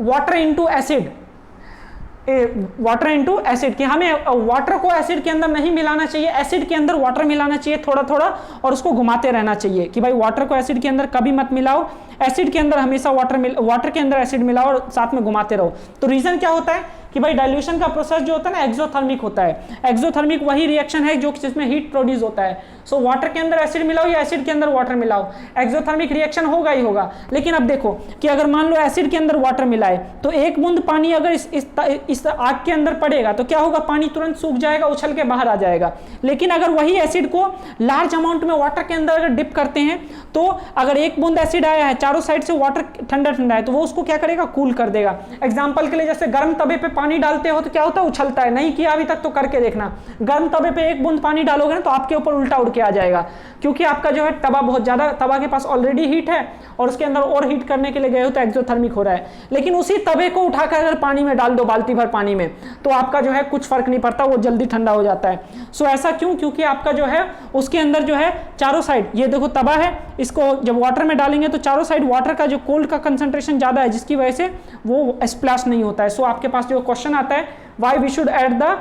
water into acid, water into acid, कि हमें वाटर को एसिड के अंदर नहीं मिलाना चाहिए, एसिड के अंदर वाटर मिलाना चाहिए थोड़ा थोड़ा और उसको घुमाते रहना चाहिए कि भाई वाटर को एसिड के अंदर कभी मत मिलाओ, एसिड के अंदर हमेशा वाटर के अंदर एसिड मिलाओ और साथ में घुमाते रहो। तो रीजन क्या होता है कि भाई डाइल्यूशन का प्रोसेस जो होता है ना एक्सोथर्मिक होता है, एक्सोथर्मिक वही रिएक्शन है जो जिसमें हीट प्रोड्यूस होता है। सो वाटर के अंदर एसिड मिलाओ या एसिड के अंदर वाटर मिलाओ, एक्सोथर्मिक रिएक्शन होगा ही होगा। लेकिन अब देखो कि अगर मान लो एसिड के अंदर वाटर मिलाए तो एक बूंद पानी अगर इस आग के अंदर पड़ेगा तो क्या होगा, पानी तुरंत सूख जाएगा, उछल के बाहर आ जाएगा। लेकिन अगर वही एसिड को लार्ज अमाउंट में वाटर के अंदर अगर डिप करते हैं तो अगर एक बूंद एसिड आया है, चारों साइड से वाटर ठंडा ठंडा है, तो वो उसको क्या करेगा, कूल कर देगा। एग्जाम्पल के लिए जैसे गर्म तवे पे पानी डालते हो तो क्या होता है, उछलता है, नहीं किया अभी तक तो करके देखना। गर्म तवे पे एक बूंद पानी डालोगे ना तो आपके ऊपर उल्टा उड़ होके आ जाएगा, क्योंकि आपका जो है तवा बहुत ज़्यादा, तवा के पास ऑलरेडी हीट है और उसके अंदर और हीट करने के लिए गए हो तो एक्सोथर्मिक हो रहा है। लेकिन उसी तवे को उठाकर अगर पानी में डाल दो, बाल्टी भर पानी में, तो आपका जो है कुछ फर्क नहीं पड़ता, वो जल्दी ठंडा हो जाता है। सो ऐसा क्यों? क्योंकि आपका जो है उसके अंदर जो है चारों साइड, ये देखो तवा है, इसको जब वाटर में डालेंगे तो चारों साइड वाटर का जो कोल्ड का कंसंट्रेशन ज़्यादा है, जिसकी वजह से वो स्प्लैश नहीं होता है। सो आपके पास जो क्वेश्चन आता है, why we should add the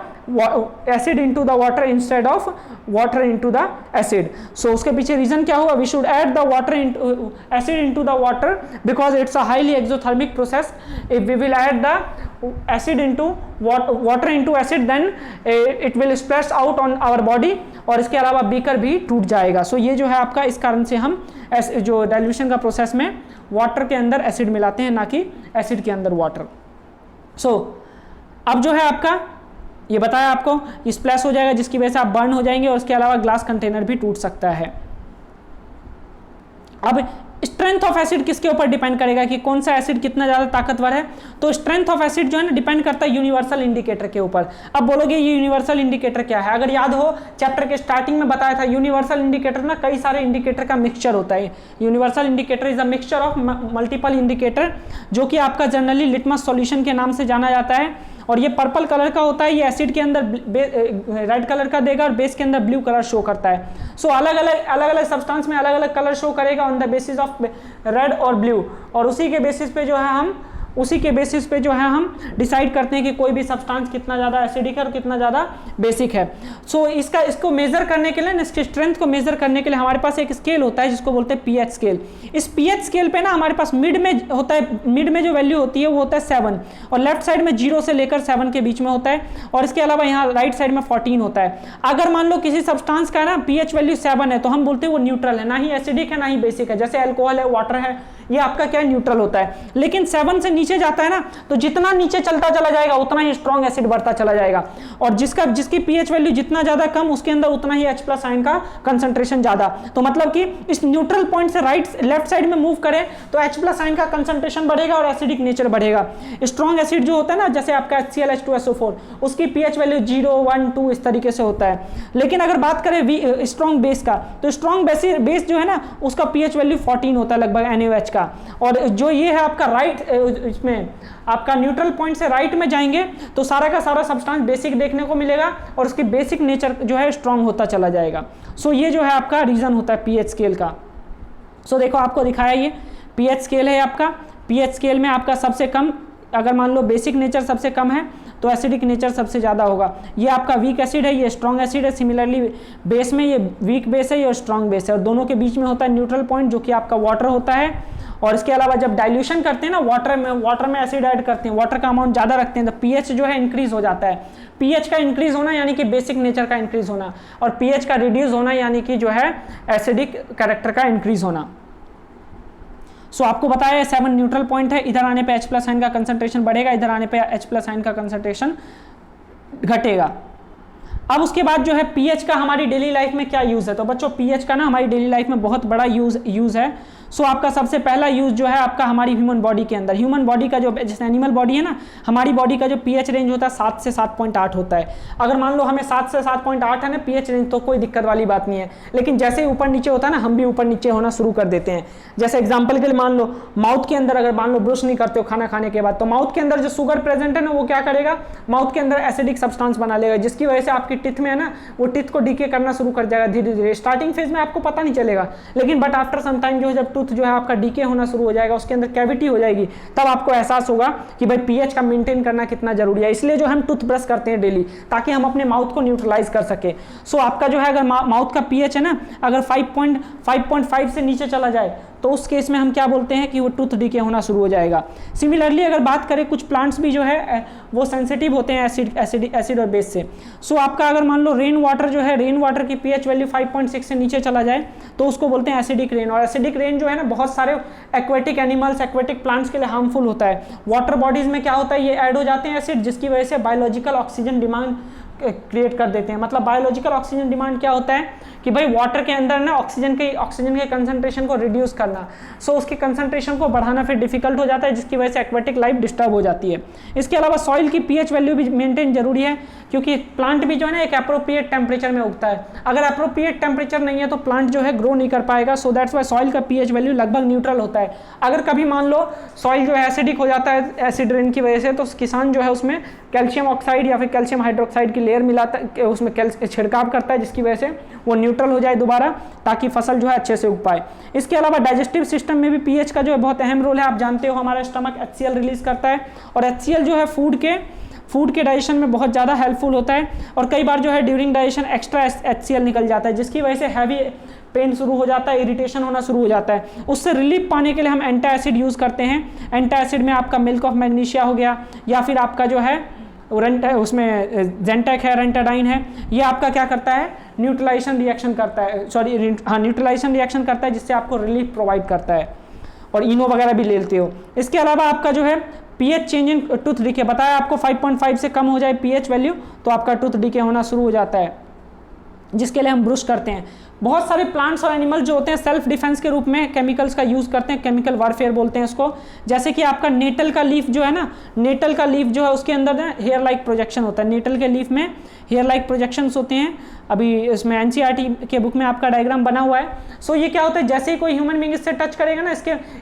acid into the water instead of water into the acid. So उसके पीछे रीजन क्या होगा? We should add the water acid into the water because it's a highly exothermic process. If we will add the acid into water into acid then it will splash out on our body और इसके अलावा बीकर भी टूट जाएगा। सो ये जो है आपका, इस कारण से हम जो डाइल्यूशन का प्रोसेस में वाटर के अंदर एसिड मिलाते हैं, ना कि एसिड के अंदर वाटर। सो अब जो है आपका ये बताया आपको, स्प्लैश हो जाएगा जिसकी वजह से आप बर्न हो जाएंगे और इसके अलावा ग्लास कंटेनर भी टूट सकता है। अब स्ट्रेंथ ऑफ एसिड किसके ऊपर डिपेंड करेगा कि कौन सा एसिड कितना ज़्यादा ताकतवर है? तो स्ट्रेंथ ऑफ एसिड जो है ना डिपेंड करता है यूनिवर्सल इंडिकेटर के ऊपर। अब बोलोगे ये यूनिवर्सल इंडिकेटर क्या है? अगर याद हो चैप्टर के स्टार्टिंग में बताया था, यूनिवर्सल इंडिकेटर ना कई सारे इंडिकेटर का मिक्सचर होता है। Universal indicator is a mixture of multiple indicator, जो कि आपका जनरली लिटमस सॉल्यूशन के नाम से जाना जाता है। और ये पर्पल कलर का होता है, ये एसिड के अंदर रेड कलर का देगा और बेस के अंदर ब्लू कलर शो करता है। सो अलग अलग सब्सटेंस में अलग अलग कलर शो करेगा on the basis of red और ब्लू, और उसी के बेसिस पे जो है हम डिसाइड करते हैं कि कोई भी सब्सटेंस कितना ज़्यादा एसिडिक है और कितना ज़्यादा बेसिक है। सो इसको मेजर करने के लिए, इसके स्ट्रेंथ को मेजर करने के लिए हमारे पास एक स्केल होता है जिसको बोलते हैं पीएच स्केल। इस पीएच स्केल पे ना हमारे पास मिड में होता है, मिड में जो वैल्यू होती है वो होता है 7 और लेफ्ट साइड में 0 से लेकर 7 के बीच में होता है, और इसके अलावा यहाँ राइट साइड में 14 होता है। अगर मान लो किसी सब्सटेंस का ना पीएच वैल्यू 7 है तो हम बोलते हैं वो न्यूट्रल है, ना ही एसिडिक है ना ही बेसिक है। जैसे अल्कोहल है, वाटर है, ये आपका क्या है? न्यूट्रल होता है। लेकिन 7 से नीचे जाता है ना, तो जितना नीचे चलता चला जाएगा उतना ही स्ट्रॉन्ग एसिड बढ़ता चला जाएगा, और जिसकी पीएच वैल्यू जितना ज्यादा कम उसके अंदर उतना ही H+ आयन का कंसंट्रेशन ज्यादा। तो मतलब कि इस न्यूट्रल पॉइंट से लेफ्ट साइड में मूव करें तो H+ आयन का कंसंट्रेशन बढ़ेगा और एसिडिक नेचर बढ़ेगा। स्ट्रॉन्ग एसिड जो होता है ना, जैसे आपका HCl H2SO4, उसकी पीएच वैल्यू 0, 1, 2 इस तरीके से होता है। लेकिन अगर बात करें स्ट्रॉन्ग बेस का, तो स्ट्रॉन्ग बेस जो है ना उसका पीएच वैल्यू 14 होता है लगभग NaOH का। और जो ये है आपका राइट, इसमें आपका न्यूट्रल पॉइंट से राइट में जाएंगे तो सारा का सारा सब्सटेंस बेसिक देखने को मिलेगा और उसकी बेसिक नेचर जो है स्ट्रांग होता चला जाएगा। सो ये जो है आपका रीजन होता है पीएच स्केल का। सो देखो आपको दिखाया, ये पीएच स्केल है आपका। पीएच स्केल में आपका सबसे कम, अगर मान लो बेसिक नेचर सबसे कम है तो एसिडिक नेचर सबसे ज़्यादा होगा। ये आपका वीक एसिड है, ये स्ट्रॉन्ग एसिड है। सिमिलरली बेस में ये वीक बेस है, ये स्ट्रॉन्ग बेस है, और दोनों के बीच में होता है न्यूट्रल पॉइंट जो कि आपका वाटर होता है। और इसके अलावा जब डाइल्यूशन करते हैं ना, वाटर में एसिड ऐड करते हैं, वाटर का अमाउंट ज़्यादा रखते हैं, तो पीएच जो है इंक्रीज हो जाता है। पीएच का इंक्रीज होना यानी कि बेसिक नेचर का इंक्रीज होना, और पीएच का रिड्यूस होना यानी कि जो है एसिडिक कैरेक्टर का इंक्रीज होना। सो आपको बताया 7 न्यूट्रल पॉइंट है, इधर आने पे H+ आयन का कंसंट्रेशन बढ़ेगा, इधर आने पे H+ आयन का कंसंट्रेशन घटेगा। अब उसके बाद जो है पीएच का हमारी डेली लाइफ में क्या यूज़ है? तो बच्चों पीएच का ना हमारी डेली लाइफ में बहुत बड़ा यूज़ है। सो आपका सबसे पहला यूज़ जो है आपका हमारी ह्यूमन बॉडी के अंदर, ह्यूमन बॉडी का जो जैसे एनिमल बॉडी है ना, हमारी बॉडी का जो पीएच रेंज होता है 7 से 7.8 होता है। अगर मान लो हमें 7 से 7.8 है ना पीएच रेंज, तो कोई दिक्कत वाली बात नहीं है। लेकिन जैसे ही ऊपर नीचे होता है ना, हम भी ऊपर नीचे होना शुरू कर देते हैं। जैसे एग्जाम्पल के लिए मान लो माउथ के अंदर, अगर मान लो ब्रश नहीं करते हो खाना खाने के बाद, तो माउथ के अंदर जो शुगर प्रेजेंट है ना, वो क्या करेगा, माउथ के अंदर एसिडिक सब्सटेंस बना लेगा, जिसकी वजह से आपकी टिथ में है ना, वो टिथ को डीके करना शुरू कर जाएगा धीरे धीरे। स्टार्टिंग फेज में आपको पता नहीं चलेगा, लेकिन बट आफ्टर सम टाइम जो है जब टूथ जो है आपका डीके होना शुरू हो जाएगा, उसके अंदर कैविटी हो जाएगी, तब आपको एहसास होगा कि भाई पीएच का मेंटेन करना कितना जरूरी है। इसलिए जो हम टूथ ब्रश करते हैं डेली, ताकि हम अपने माउथ को न्यूट्रलाइज कर सके। सो आपका जो है अगर माउथ का पीएच है ना, अगर 5.5 से नीचे चला जाए, तो उस केस में हम क्या बोलते हैं कि वो टूथ डीके होना शुरू हो जाएगा। सिमिलरली अगर बात करें, कुछ प्लांट्स भी जो है वो सेंसिटिव होते हैं एसिड और बेस से। सो आपका अगर मान लो रेन वाटर जो है, रेन वाटर की पीएच वैल्यू 5.6 से नीचे चला जाए, तो उसको बोलते हैं एसिडिक रेन। और एसिडिक रेन जो है ना, बहुत सारे एक्वेटिक एनिमल्स, एक्वेटिक प्लांट्स के लिए हार्मफुल होता है। वाटर बॉडीज में क्या होता है, ये ऐड हो जाते हैं एसिड, जिसकी वजह से बायोलॉजिकल ऑक्सीजन डिमांड क्रिएट कर देते हैं। मतलब बायोलॉजिकल ऑक्सीजन डिमांड क्या होता है कि भाई वाटर के अंदर ना ऑक्सीजन के कंसंट्रेशन को रिड्यूस करना, सो उसके कंसंट्रेशन को बढ़ाना फिर डिफिकल्ट हो जाता है, जिसकी वजह से एक्वेटिक लाइफ डिस्टर्ब हो जाती है। इसके अलावा सॉइल की पीएच वैल्यू भी मेंटेन जरूरी है, क्योंकि प्लांट भी जो है ना एक अप्रोप्रिएट टेम्परेचर में उगता है। अगर अप्रोप्रिएट टेम्परेचर नहीं है तो प्लांट जो है ग्रो नहीं कर पाएगा। सो दैट्स वाई सॉइल का पीएच वैल्यू लगभग न्यूट्रल होता है। अगर कभी मान लो सॉइल जो है एसिडिक हो जाता है एसिड रेन की वजह से, तो किसान जो है उसमें कैल्शियम ऑक्साइड या फिर कैल्शियम हाइड्रोक्साइड की लेयर मिलाता है, उसमें छिड़काव करता है, जिसकी वजह से वो न्यूट्रल हो जाए दोबारा, ताकि फसल जो है अच्छे से उग पाए। इसके अलावा डाइजेस्टिव सिस्टम में भी पीएच का जो है बहुत अहम रोल है। आप जानते हो हमारा स्टमक HCl रिलीज करता है, और HCl जो है फूड के डाइजेशन में बहुत ज़्यादा हेल्पफुल होता है, और कई बार जो है ड्यूरिंग डाइजेशन एक्स्ट्रा HCl निकल जाता है, जिसकी वजह से हैवी पेन शुरू हो जाता है, इरिटेशन होना शुरू हो जाता है। उससे रिलीफ पाने के लिए हम एंटासिड यूज़ करते हैं। एंटासिड में आपका मिल्क ऑफ मैग्नीशिया हो गया, या फिर आपका जो है उसमें जेंटेक है, रेंटाडाइन है, ये आपका क्या करता है, न्यूट्रलाइजेशन रिएक्शन करता है, न्यूट्रलाइजेशन रिएक्शन करता है, जिससे आपको रिलीफ प्रोवाइड करता है, और इनो वगैरह भी ले लेते हो। इसके अलावा आपका जो है pH change in tooth decay, बताया आपको 5.5 से कम हो जाए पीएच वैल्यू तो आपका टूथ डीके होना शुरू हो जाता है, जिसके लिए हम ब्रश करते हैं। बहुत सारे प्लांट्स और एनिमल जो होते हैं सेल्फ डिफेंस के रूप में केमिकल्स का यूज़ करते हैं, केमिकल वारफेयर बोलते हैं इसको। जैसे कि आपका नेटल का लीफ जो है ना, नेटल का लीफ जो है उसके अंदर ना हेयर लाइक प्रोजेक्शन होता है। नेटल के लीफ में हेयर लाइक प्रोजेक्शंस होते हैं। अभी इसमें एनसीईआरटी के बुक में आपका डायग्राम बना हुआ है। सो ये क्या होता है, जैसे ही कोई ह्यूमन बीइंग इससे टच करेगा ना,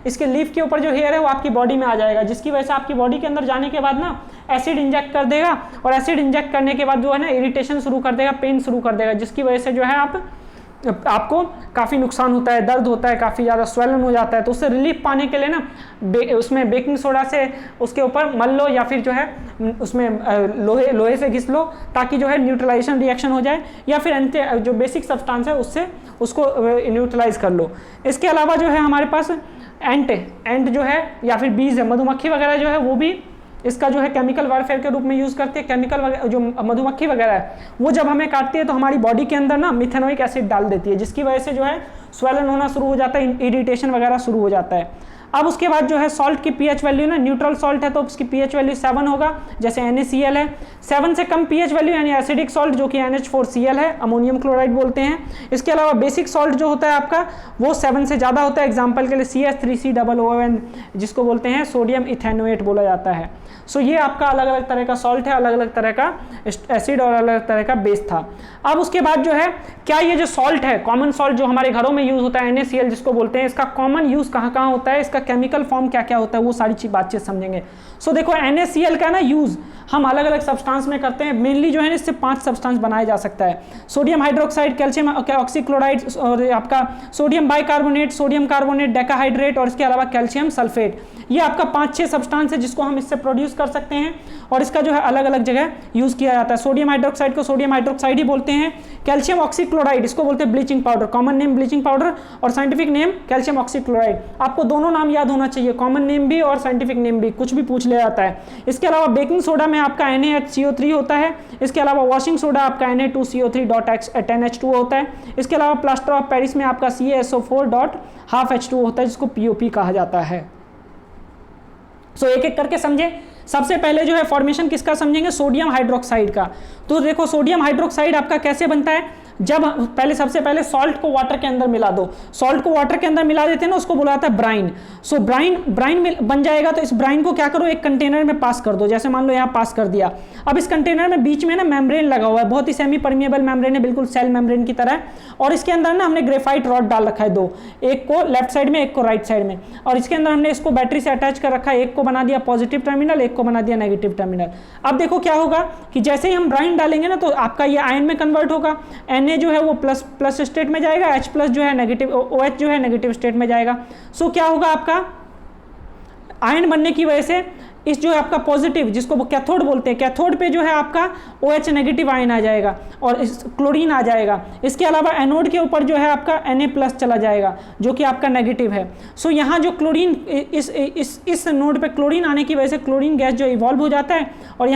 इसके लीफ के ऊपर जो हेयर है वो आपकी बॉडी में आ जाएगा, जिसकी वजह से आपकी बॉडी के अंदर जाने के बाद ना एसिड इंजेक्ट कर देगा, और एसिड इंजेक्ट करने के बाद जो है ना इरिटेशन शुरू कर देगा, पेन शुरू कर देगा, जिसकी वजह से जो है आपको काफ़ी नुकसान होता है, दर्द होता है, काफ़ी ज़्यादा स्वेलन हो जाता है। तो उससे रिलीफ पाने के लिए ना उसमें बेकिंग सोडा से उसके ऊपर मल लो, या फिर जो है उसमें लोहे से घिस लो, ताकि जो है न्यूट्रलाइजेशन रिएक्शन हो जाए, या फिर जो बेसिक सब्सटेंस है उससे उसको न्यूट्रलाइज कर लो। इसके अलावा जो है हमारे पास एंट जो है, या फिर बीज है, मधुमक्खी वगैरह जो है वो भी इसका जो है केमिकल वारफेयर के रूप में यूज़ करते हैं। केमिकल जो मधुमक्खी वगैरह है वो जब हमें काटती है तो हमारी बॉडी के अंदर ना मिथेनोइक एसिड डाल देती है, जिसकी वजह से जो है स्वेलन होना शुरू हो जाता है, इरिटेशन वगैरह शुरू हो जाता है। अब उसके बाद जो है सॉल्ट की पीएच वैल्यू ना, न्यूट्रल सॉल्ट है तो उसकी पीएच वैल्यू 7 होगा, जैसे NaCl है। 7 से कम पीएच वैल्यू यानी एसिडिक सॉल्ट जो कि NH4Cl है, अमोनियम क्लोराइड बोलते हैं। इसके अलावा बेसिक सॉल्ट जो होता है आपका वो 7 से ज़्यादा होता है, एग्जाम्पल के लिए CH3COON जिसको बोलते हैं सोडियम इथेनोएट बोला जाता है। सो ये आपका अलग अलग तरह का सॉल्ट है, अलग अलग तरह का एसिड और अलग अलग तरह का बेस था। अब उसके बाद जो है क्या ये जो सॉल्ट है, कॉमन सॉल्ट जो हमारे घरों में यूज़ होता है NaCl जिसको बोलते हैं, इसका कॉमन यूज़ कहाँ कहाँ होता है, इसका केमिकल फॉर्म क्या क्या होता है, वो सारी बातचीत समझेंगे। सो देखो NaCl का ना यूज़ हम अलग अलग सब्सटेंस में करते हैं। मेनली जो है इससे 5 सब्सटेंस बनाया जा सकता है, सोडियम हाइड्रोक्साइड, कैल्शियम ऑक्सीक्लोराइड, और आपका sodium bicarbonate, sodium carbonate, decahydrate, और इसके अलावा कैल्शियम सल्फेट। ये आपका 5-6 सब्सटेंस है जिसको हम इससे प्रोड्यूस कर सकते हैं, और इसका जो है अलग अलग जगह यूज़ किया जाता है। सोडियम हाइड्रोक्साइड को सोडियम हाइड्रोक्साइड ही बोलते हैं। कैल्शियम ऑक्सीक्लोराइड इसको बोलते हैं bleaching powder, common name bleaching powder और साइंटिफिक नेम कैल्शियम ऑक्सीक्लोराइड। आपको दोनों नाम याद होना चाहिए, कॉमन नेम भी और साइंटिफिक नेम भी, कुछ भी पूछ लिया जाता है। इसके अलावा बेकिंग सोडा में आपका NaHCO3 होता है। इसके अलावा वॉशिंग सोडा आपका Na2CO3.10H2 होता है। इसके अलावा प्लास्टर ऑफ पेरिस में आपका CaSO4.12H2 होता है, जिसको POP कहा जाता है। सो एक एक करके समझे। सबसे पहले जो है फॉर्मेशन किसका समझेंगे, सोडियम हाइड्रोक्साइड का। तो देखो सोडियम हाइड्रोक्साइड आपका कैसे बनता है, जब सबसे पहले सॉल्ट को वाटर के अंदर मिला दो, सॉल्ट को वाटर के अंदर मिला देते हैं ना, उसको बोला जाता है ब्राइन। सो ब्राइन बन जाएगा, तो इस ब्राइन को क्या करो, एक कंटेनर में पास कर दो। जैसे मान लो यहाँ पास कर दिया। अब इस कंटेनर में बीच में ना मेम्ब्रेन लगा हुआ है, बहुत ही सेमी परमिएबल मेम्ब्रेन है, बिल्कुल सेल मेम्ब्रेन की तरह, और इसके अंदर ना हमने ग्रेफाइट रॉड डाल रखा है 2, एक को लेफ्ट साइड में, एक को राइट साइड में, और इसके अंदर हमने इसको बैटरी से अटैच कर रखा है, एक को बना दिया पॉजिटिव टर्मिनल, एक को बना दिया नेगेटिव टर्मिनल। अब देखो क्या होगा कि जैसे ही हम ब्राइन डालेंगे ना, तो आपका ये आयन में कन्वर्ट होगा। Na जो है वो प्लस स्टेट में जाएगा, H+ जो है नेगेटिव, OH जो है नेगेटिव स्टेट में जाएगा। सो क्या होगा, आपका आयन बनने की वजह से इस जो है आपका पॉजिटिव, जिसको वो कैथोड बोलते हैं, कैथोड पे जो है आपका OH नेगेटिव आयन आ जाएगा और इस क्लोरीन आ जाएगा। इसके अलावा एनोड के ऊपर जो है आपका Na+ चला जाएगा, जो कि आपका नेगेटिव है। सो यहाँ जो क्लोरीन इस नोड पे क्लोरीन आने की वजह से क्लोरीन गैस जो इवॉल्व हो जाता है, और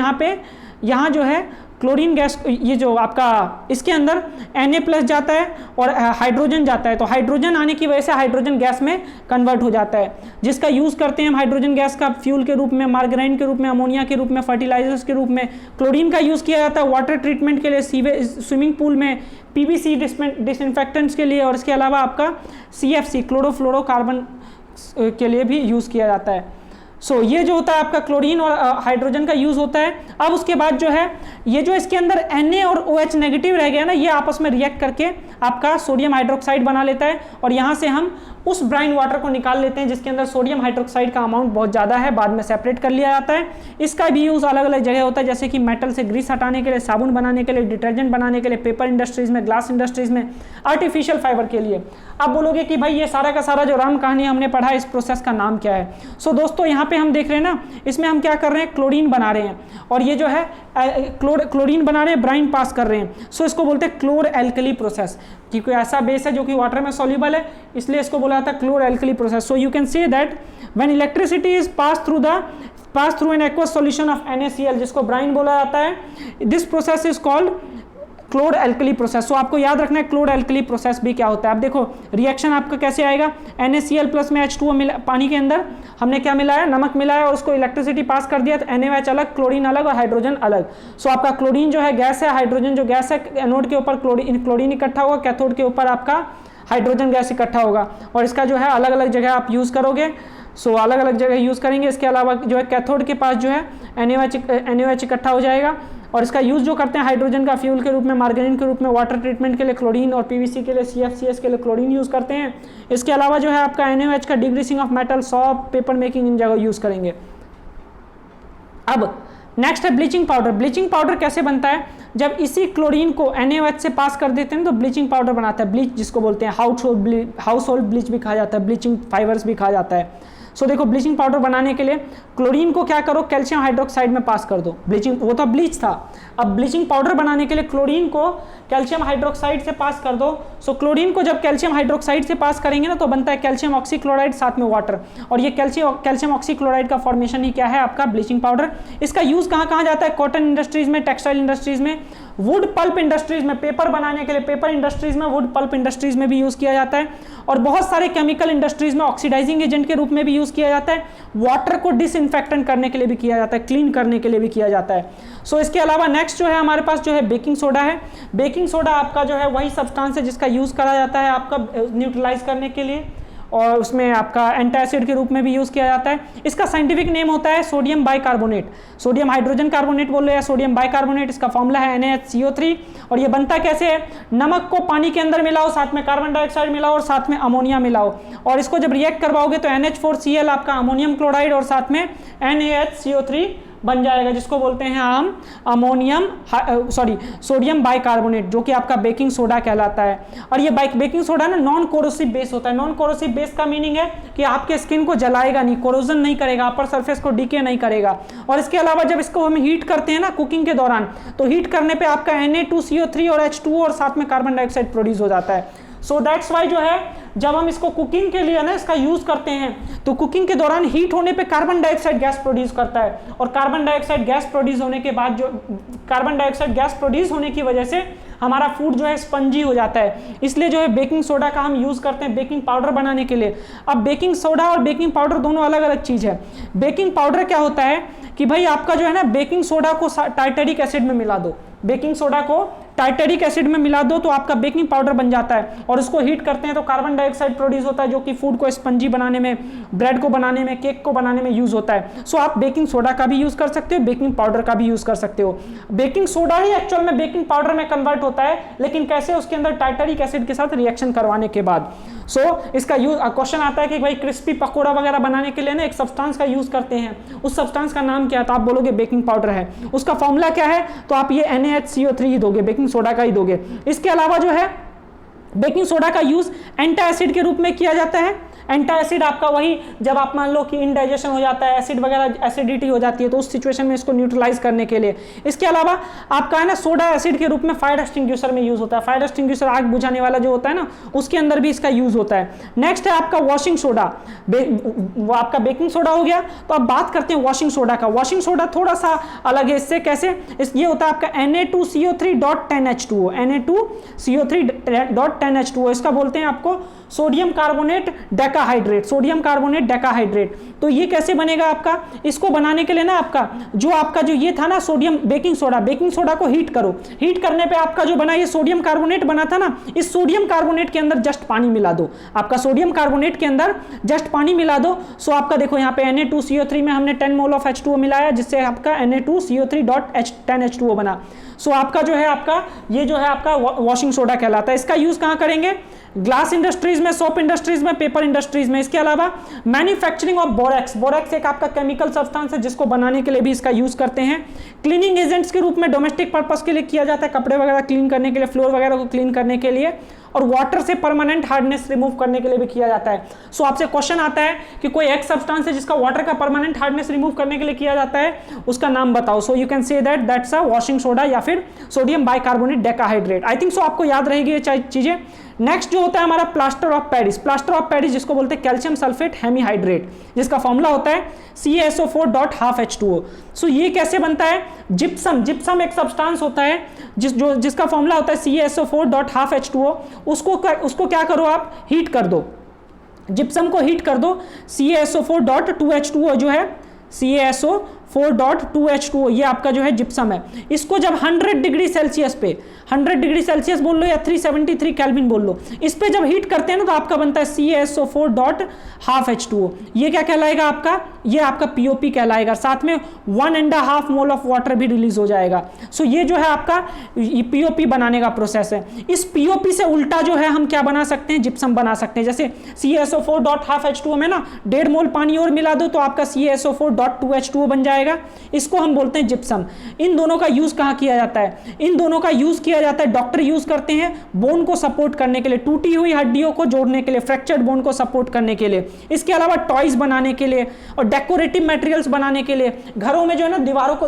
यहाँ जो है क्लोरीन गैस, ये जो आपका इसके अंदर Na+ जाता है और हाइड्रोजन जाता है, तो हाइड्रोजन आने की वजह से हाइड्रोजन गैस में कन्वर्ट हो जाता है, जिसका यूज़ करते हैं हम हाइड्रोजन गैस का फ्यूल के रूप में, मार्गरीन के रूप में, अमोनिया के रूप में, फर्टिलाइजर्स के रूप में। क्लोरीन का यूज़ किया जाता है वाटर ट्रीटमेंट के लिए, स्विमिंग पूल में, PVC डिसइंफेक्टेंट्स के लिए, और इसके अलावा आपका CFC क्लोरोफ्लोरोकार्बन के लिए भी यूज़ किया जाता है। सो ये जो होता है आपका क्लोरीन और हाइड्रोजन का यूज़ होता है। अब उसके बाद जो है ये जो इसके अंदर Na और OH नेगेटिव रह गया ना, ये आपस में रिएक्ट करके आपका सोडियम हाइड्रोक्साइड बना लेता है, और यहाँ से हम उस ब्राइन वाटर को निकाल लेते हैं जिसके अंदर सोडियम हाइड्रोक्साइड का अमाउंट बहुत ज़्यादा है, बाद में सेपरेट कर लिया जाता है। इसका भी यूज़ अलग अलग जगह होता है, जैसे कि मेटल से ग्रीस हटाने के लिए, साबुन बनाने के लिए, डिटर्जेंट बनाने के लिए, पेपर इंडस्ट्रीज़ में, ग्लास इंडस्ट्रीज़ में, आर्टिफिशियल फाइबर के लिए। अब बोलोगे कि भाई ये सारा का सारा जो राम कहानी हमने पढ़ा, इस प्रोसेस का नाम क्या है? सो दोस्तों यहाँ पे हम देख रहे हैं ना, इसमें हम क्या कर रहे हैं, क्लोरीन बना रहे हैं, और ये जो है क्लोरीन बना रहे हैं, ब्राइन पास कर रहे हैं। सो इसको बोलते हैं क्लोर एल्कली प्रोसेस, क्योंकि ऐसा बेस है जो कि वाटर में सॉल्युबल है, इसलिए इसको बोला जाता है chlor alkali process. So you can say that when electricity is pass through an aqueous solution of NaCl, जिसको ब्राइन बोला जाता है, this process is called chlor alkali process. So आपको याद रखना है क्लोर एल्कली प्रोसेस भी क्या होता है। अब देखो रिएक्शन आपका कैसे आएगा, NaCl+ में H2O मिला, पानी के अंदर हमने क्या मिलाया, नमक मिलाया, और उसको इलेक्ट्रिसिटी पास कर दिया, तो NaOH अलग, क्लोरीन अलग और हाइड्रोजन अलग। सो आपका क्लोरीन जो है गैस है, हाइड्रोजन जो गैस है, एनोड के ऊपर क्लोरीन इकट्ठा होगा, कैथोड के ऊपर आपका हाइड्रोजन गैस इकट्ठा होगा, और इसका जो है अलग अलग जगह आप यूज़ करोगे। सो अलग अलग जगह यूज़ करेंगे। इसके अलावा जो है कैथोड के पास जो है NaOH इकट्ठा हो जाएगा, और इसका यूज़ जो करते हैं हाइड्रोजन का फ्यूल के रूप में, मार्गरीन के रूप में, वाटर ट्रीटमेंट के लिए क्लोरीन, और PVC के लिए CFCS के लिए क्लोरीन यूज़ करते हैं। इसके अलावा जो है आपका NaOH का degreasing of metal, soap, paper making, इन जगह यूज़ करेंगे। अब नेक्स्ट है ब्लीचिंग पाउडर। ब्लीचिंग पाउडर कैसे बनता है, जब इसी क्लोरीन को NaOH से पास कर देते हैं तो ब्लीचिंग पाउडर बनाता है। ब्लीच जिसको बोलते हैं हाउस होल्ड ब्लीच भी कहा जाता है, ब्लीचिंग फाइबर्स भी कहा जाता है। सो देखो ब्लीचिंग पाउडर बनाने के लिए क्लोरीन को क्या करो, कैल्शियम हाइड्रोक्साइड में पास कर दो। ब्लीचिंग वो तो ब्लीच था, अब ब्लीचिंग पाउडर बनाने के लिए क्लोरीन को कैल्शियम हाइड्रोक्साइड से पास कर दो। सो क्लोरीन को जब कैल्शियम हाइड्रोक्साइड से पास करेंगे ना, तो बनता है कैल्शियम ऑक्सीक्लोराइड साथ में वाटर, और ये कैल्शियम ऑक्सीक्लोराइड का फॉर्मेशन ही क्या है, आपका ब्लीचिंग पाउडर। इसका यूज़ कहाँ कहाँ जाता है, कॉटन इंडस्ट्रीज में, टेक्सटाइल इंडस्ट्रीज में, वुड पल्प इंडस्ट्रीज में, पेपर बनाने के लिए पेपर इंडस्ट्रीज में, वुड पल्प इंडस्ट्रीज में भी यूज़ किया जाता है, और बहुत सारे केमिकल इंडस्ट्रीज में ऑक्सीडाइजिंग एजेंट के रूप में भी यूज़ किया जाता है। वाटर को डिसइंफेक्टेंट करने के लिए भी किया जाता है, क्लीन करने के लिए भी किया जाता है। सो इसके अलावा नेक्स्ट जो है हमारे पास जो है बेकिंग सोडा है। बेकिंग सोडा आपका जो है वही सब्सटेंस है जिसका यूज़ करा जाता है आपका न्यूट्रलाइज करने के लिए, और उसमें आपका एंटासिड के रूप में भी यूज़ किया जाता है। इसका साइंटिफिक नेम होता है sodium bicarbonate, sodium hydrogen carbonate बोल रहे हैं, सोडियम बाइकार्बोनेट। इसका फॉर्मूला है NaHCO3, और ये बनता कैसे है, नमक को पानी के अंदर मिलाओ, साथ में कार्बन डाइऑक्साइड मिलाओ, और साथ में अमोनिया मिलाओ, और इसको जब रिएक्ट करवाओगे तो NH4Cl आपका अमोनियम क्लोराइड और साथ में NaHCO3 बन जाएगा, जिसको बोलते हैं हम सोडियम बाइकार्बोनेट, जो कि आपका बेकिंग सोडा कहलाता है। और ये बेकिंग सोडा ना नॉन कोरोसिव बेस होता है। नॉन कोरोसिव बेस का मीनिंग है कि आपके स्किन को जलाएगा नहीं, कोरोजन नहीं करेगा, अपर सरफेस को डीके नहीं करेगा। और इसके अलावा जब इसको हम हीट करते हैं ना कुकिंग के दौरान, तो हीट करने पे आपका Na2CO3 और H2O और साथ में कार्बन डाइऑक्साइड प्रोड्यूस हो जाता है। सो दैट्स वाई जो है जब हम इसको कुकिंग के लिए ना इसका यूज़ करते हैं, तो कुकिंग के दौरान हीट होने पे कार्बन डाइऑक्साइड गैस प्रोड्यूस करता है, और कार्बन डाइऑक्साइड गैस प्रोड्यूस होने के बाद जो कार्बन डाइऑक्साइड गैस प्रोड्यूस होने की वजह से हमारा फूड जो है स्पंजी हो जाता है। इसलिए जो है बेकिंग सोडा का हम यूज़ करते हैं बेकिंग पाउडर बनाने के लिए। अब बेकिंग सोडा और बेकिंग पाउडर दोनों अलग अलग चीज़ है। बेकिंग पाउडर क्या होता है कि भाई आपका जो है ना बेकिंग सोडा को टार्टरिक एसिड में मिला दो, बेकिंग सोडा को टार्टरिक एसिड में मिला दो तो आपका बेकिंग पाउडर बन जाता है, और उसको हीट करते हैं तो कार्बन डाइऑक्साइड प्रोड्यूस होता है, जो कि फूड को स्पंजी बनाने में, ब्रेड को बनाने में, केक को बनाने में यूज़ होता है। सो आप बेकिंग सोडा का भी यूज़ कर सकते हो, बेकिंग पाउडर का भी यूज़ कर सकते हो। बेकिंग सोडा ही एक्चुअल में बेकिंग पाउडर में कन्वर्ट होता है, लेकिन कैसे, उसके अंदर टार्टरिक एसिड के साथ रिएक्शन करवाने के बाद। सो इसका यूज क्वेश्चन आता है कि भाई क्रिस्पी पकौड़ा वगैरह बनाने के लिए ना एक सब्सटेंस का यूज़ करते हैं, उस सब्सटेंस का नाम क्या है, तो आप बोलोगे बेकिंग पाउडर है। उसका फॉर्मूला क्या है, तो आप ये NaHCO3 ही दोगे, बेकिंग सोडा का ही दोगे। इसके अलावा जो है बेकिंग सोडा का यूज एंटासिड के रूप में किया जाता है। एंटासिड आपका वही, जब आप मान लो कि इनडाइजेशन हो जाता है, एसिड वगैरह एसिडिटी हो जाती है, तो उस सिचुएशन में इसको न्यूट्रलाइज करने के लिए। इसके अलावा आपका है ना सोडा एसिड के रूप में फायर एक्सटिंग्विशर में यूज होता है। फायर एक्सटिंग्विशर आग बुझाने वाला जो होता है ना, उसके अंदर भी इसका यूज होता है। नेक्स्ट है आपका वॉशिंग सोडा, वो आपका बेकिंग सोडा हो गया। तो अब बात करते हैं वॉशिंग सोडा का। वॉशिंग सोडा थोड़ा सा अलग है इससे। कैसे? ये होता है आपका Na2CO3.10H2O, Na2CO3.10H2O, इसका बोलते हैं आपको sodium carbonate decahydrate, sodium carbonate decahydrate. तो ये कैसे बनेगा आपका? इसको बनाने के लिए ना आपका जो ये था ना सोडियम बेकिंग सोडा को हीट करो, हीट करने पे आपका जो बना ये सोडियम कार्बोनेट बना था ना, इस सोडियम कार्बोनेट के अंदर जस्ट पानी मिला दो। आपका सोडियम कार्बोनेट के अंदर जस्ट पानी मिला दो। सो आपका देखो यहाँ पे Na2CO3 में हमने 10 मोल ऑफ H2O मिलाया, जिससे आपका Na2CO3.10H2O बना। सो आपका जो है आपका ये जो है आपका वॉशिंग सोडा कहलाता है। इसका यूज कहाँ करेंगे? ग्लास इंडस्ट्रीज में, सोप इंडस्ट्रीज में, पेपर इंडस्ट्रीज में। इसके अलावा मैन्युफैक्चरिंग ऑफ बोरेक्स, बोरेक्स एक आपका केमिकल सब्सटेंस है जिसको बनाने के लिए भी इसका यूज करते हैं। क्लीनिंग एजेंट्स के रूप में डोमेस्टिक पर्पस के लिए किया जाता है, कपड़े वगैरह क्लीन करने के लिए, फ्लोर वगैरह को क्लीन करने के लिए, और वाटर से परमानेंट हार्डनेस रिमूव करने के लिए भी किया जाता है। सो आपसे क्वेश्चन आता है कि कोई एक सब्सटेंस है जिसका वाटर का परमानेंट हार्डनेस रिमूव करने के लिए किया जाता है, उसका नाम बताओ। सो यू कैन से दैट्स अ वॉशिंग सोडा या फिर sodium bicarbonate decahydrate. I think so आपको याद रहेगी ये चीजें। नेक्स्ट जो होता है हमारा plaster of Paris, plaster of Paris जिसको बोलते हैं कैल्शियम सल्फेट हेमीहाइड्रेट, जिसका फॉर्मूला होता है CaSO4.12H2O। सो ये कैसे बनता है? जिप्सम एक सब्सटेंस होता है जिसका फॉर्मूला होता है CaSO4.12H2O। उसको क्या करो आप? हीट कर दो, जिप्सम को हीट कर दो। CaSO4.2H2O जो है CaSO4.2H2O, ये आपका जो है जिप्सम है। इसको जब 100 डिग्री सेल्सियस पे, 100 डिग्री सेल्सियस बोल लो या 373 केल्विन बोल लो, इस पे जब हीट करते हैं ना तो आपका बनता है CaSO4.12H2O। ये क्या कहलाएगा आपका? ये आपका POP कहलाएगा। साथ में 1.5 मोल ऑफ वाटर भी रिलीज हो जाएगा। सो ये जो है आपका POP बनाने का प्रोसेस है। इस POP से उल्टा जो है हम क्या बना सकते हैं? जिप्सम बना सकते हैं। जैसे CaSO4.12H2O में ना 1.5 मोल पानी और मिला दो तो आपका CaSO4.2H2O बन जाएगा। इसको हम बोलते हैं जिप्सम। इन दोनों का यूज कहां किया जाता है? इन दोनों का यूज किया जाता है, डॉक्टर यूज करते हैं बोन को सपोर्ट करने के लिए, टूटी हुई हड्डियों को जोड़ने के लिए, फ्रैक्चर्ड बोन को सपोर्ट करने के लिए। इसके अलावा टॉयज बनाने के लिए और डेकोरेटिव मटेरियल्स बनाने के लिए, घरों में जो है ना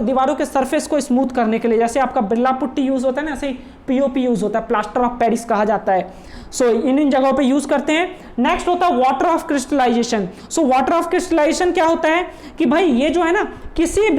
दीवारों के सरफेस को स्मूथ करने के लिए, जैसे आपका बिरला पुट्टी यूज होता है ना, ऐसे ही POP यूज होता है, प्लास्टर ऑफ पेरिस कहा जाता है। सो इन जगहों पे यूज करते हैं। नेक्स्ट होता है water of crystallization. So water of crystallization क्या होता है कि भाई ये जो है ना किसी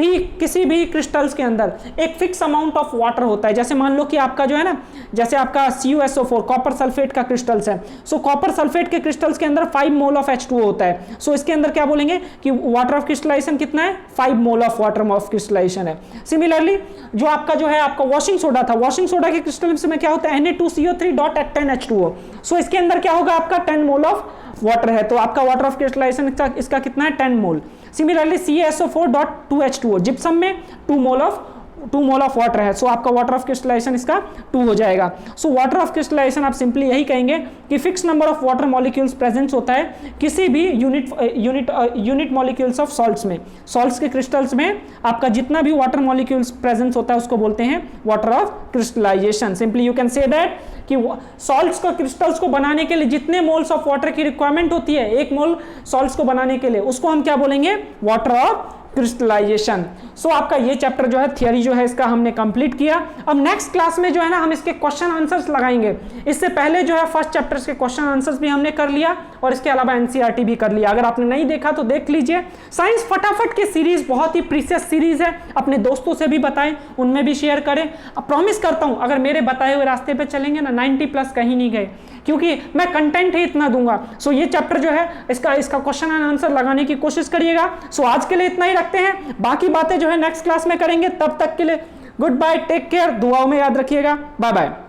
भी क्रिस्टल्स के अंदर एक फिक्स अमाउंट ऑफ वाटर होता है। जैसे मान लो कि आपका जो है ना, जैसे आपका CuSO4 कॉपर सल्फेट का क्रिस्टल्स है। सो कॉपर सल्फेट के क्रिस्टल्स के अंदर 5 मोल ऑफ H2O होता है। सो इसके अंदर क्या बोलेंगे कि वाटर ऑफ क्रिस्टलाइजेशन कितना है? 5 mole of water of crystallization है। सिमिलरली जो आपका जो है आपका वॉशिंग सोडा था, वॉशिंग सोडा के क्रिस्टल्स में क्या होता है? Na2CO3.10H2O। सो इसके अंदर क्या होगा आपका? 10 मोल ऑफ वाटर है। तो आपका वाटर ऑफ क्रिस्टलाइजेशन इसका कितना है? 10 मोल। सिमिलरली CaSO4.2H2O, जिप्सम में 2 मोल ऑफ वाटर है। सो आपका वाटर ऑफ क्रिस्टलाइजेशन इसका 2 हो जाएगा। सो वाटर ऑफ क्रिस्टलाइजेशन आप सिंपली यही कहेंगे कि fix number of water molecules presence होता है किसी भी यूनिट मॉलिक्यूल्स ऑफ सॉल्ट्स में। सॉल्ट्स के क्रिस्टल्स में आपका जितना भी वाटर मॉलिक्यूल्स प्रेजेंस होता है उसको बोलते हैं water of crystallization. Simply you can say that कि सॉल्ट्स को क्रिस्टल्स को बनाने के लिए जितने मोल्स ऑफ वाटर की रिक्वायरमेंट होती है, 1 मोल सॉल्ट्स को बनाने के लिए, उसको हम क्या बोलेंगे? Water of crystallization. सो आपका ये चैप्टर जो है थियरी जो है इसका हमने कंप्लीट किया। अब नेक्स्ट क्लास में जो है ना हम इसके क्वेश्चन आंसर्स लगाएंगे। इससे पहले जो है फर्स्ट चैप्टर्स के क्वेश्चन आंसर्स भी हमने कर लिया और इसके अलावा NCERT भी कर लिया। अगर आपने नहीं देखा तो देख लीजिए। साइंस फटाफट की सीरीज बहुत ही प्रीसियस सीरीज है। अपने दोस्तों से भी बताएं, उनमें भी शेयर करें। अब प्रॉमिस करता हूं अगर मेरे बताए हुए रास्ते पे चलेंगे ना 90+ कहीं नहीं गए, क्योंकि मैं कंटेंट ही इतना दूंगा। सो ये चैप्टर जो है इसका क्वेश्चन एंड आंसर लगाने की कोशिश करिएगा। सो आज के लिए इतना ही रखते हैं, बाकी बातें जो है नेक्स्ट क्लास में करेंगे। तब तक के लिए गुड बाय, टेक केयर, दुआओं में याद रखिएगा। Bye bye.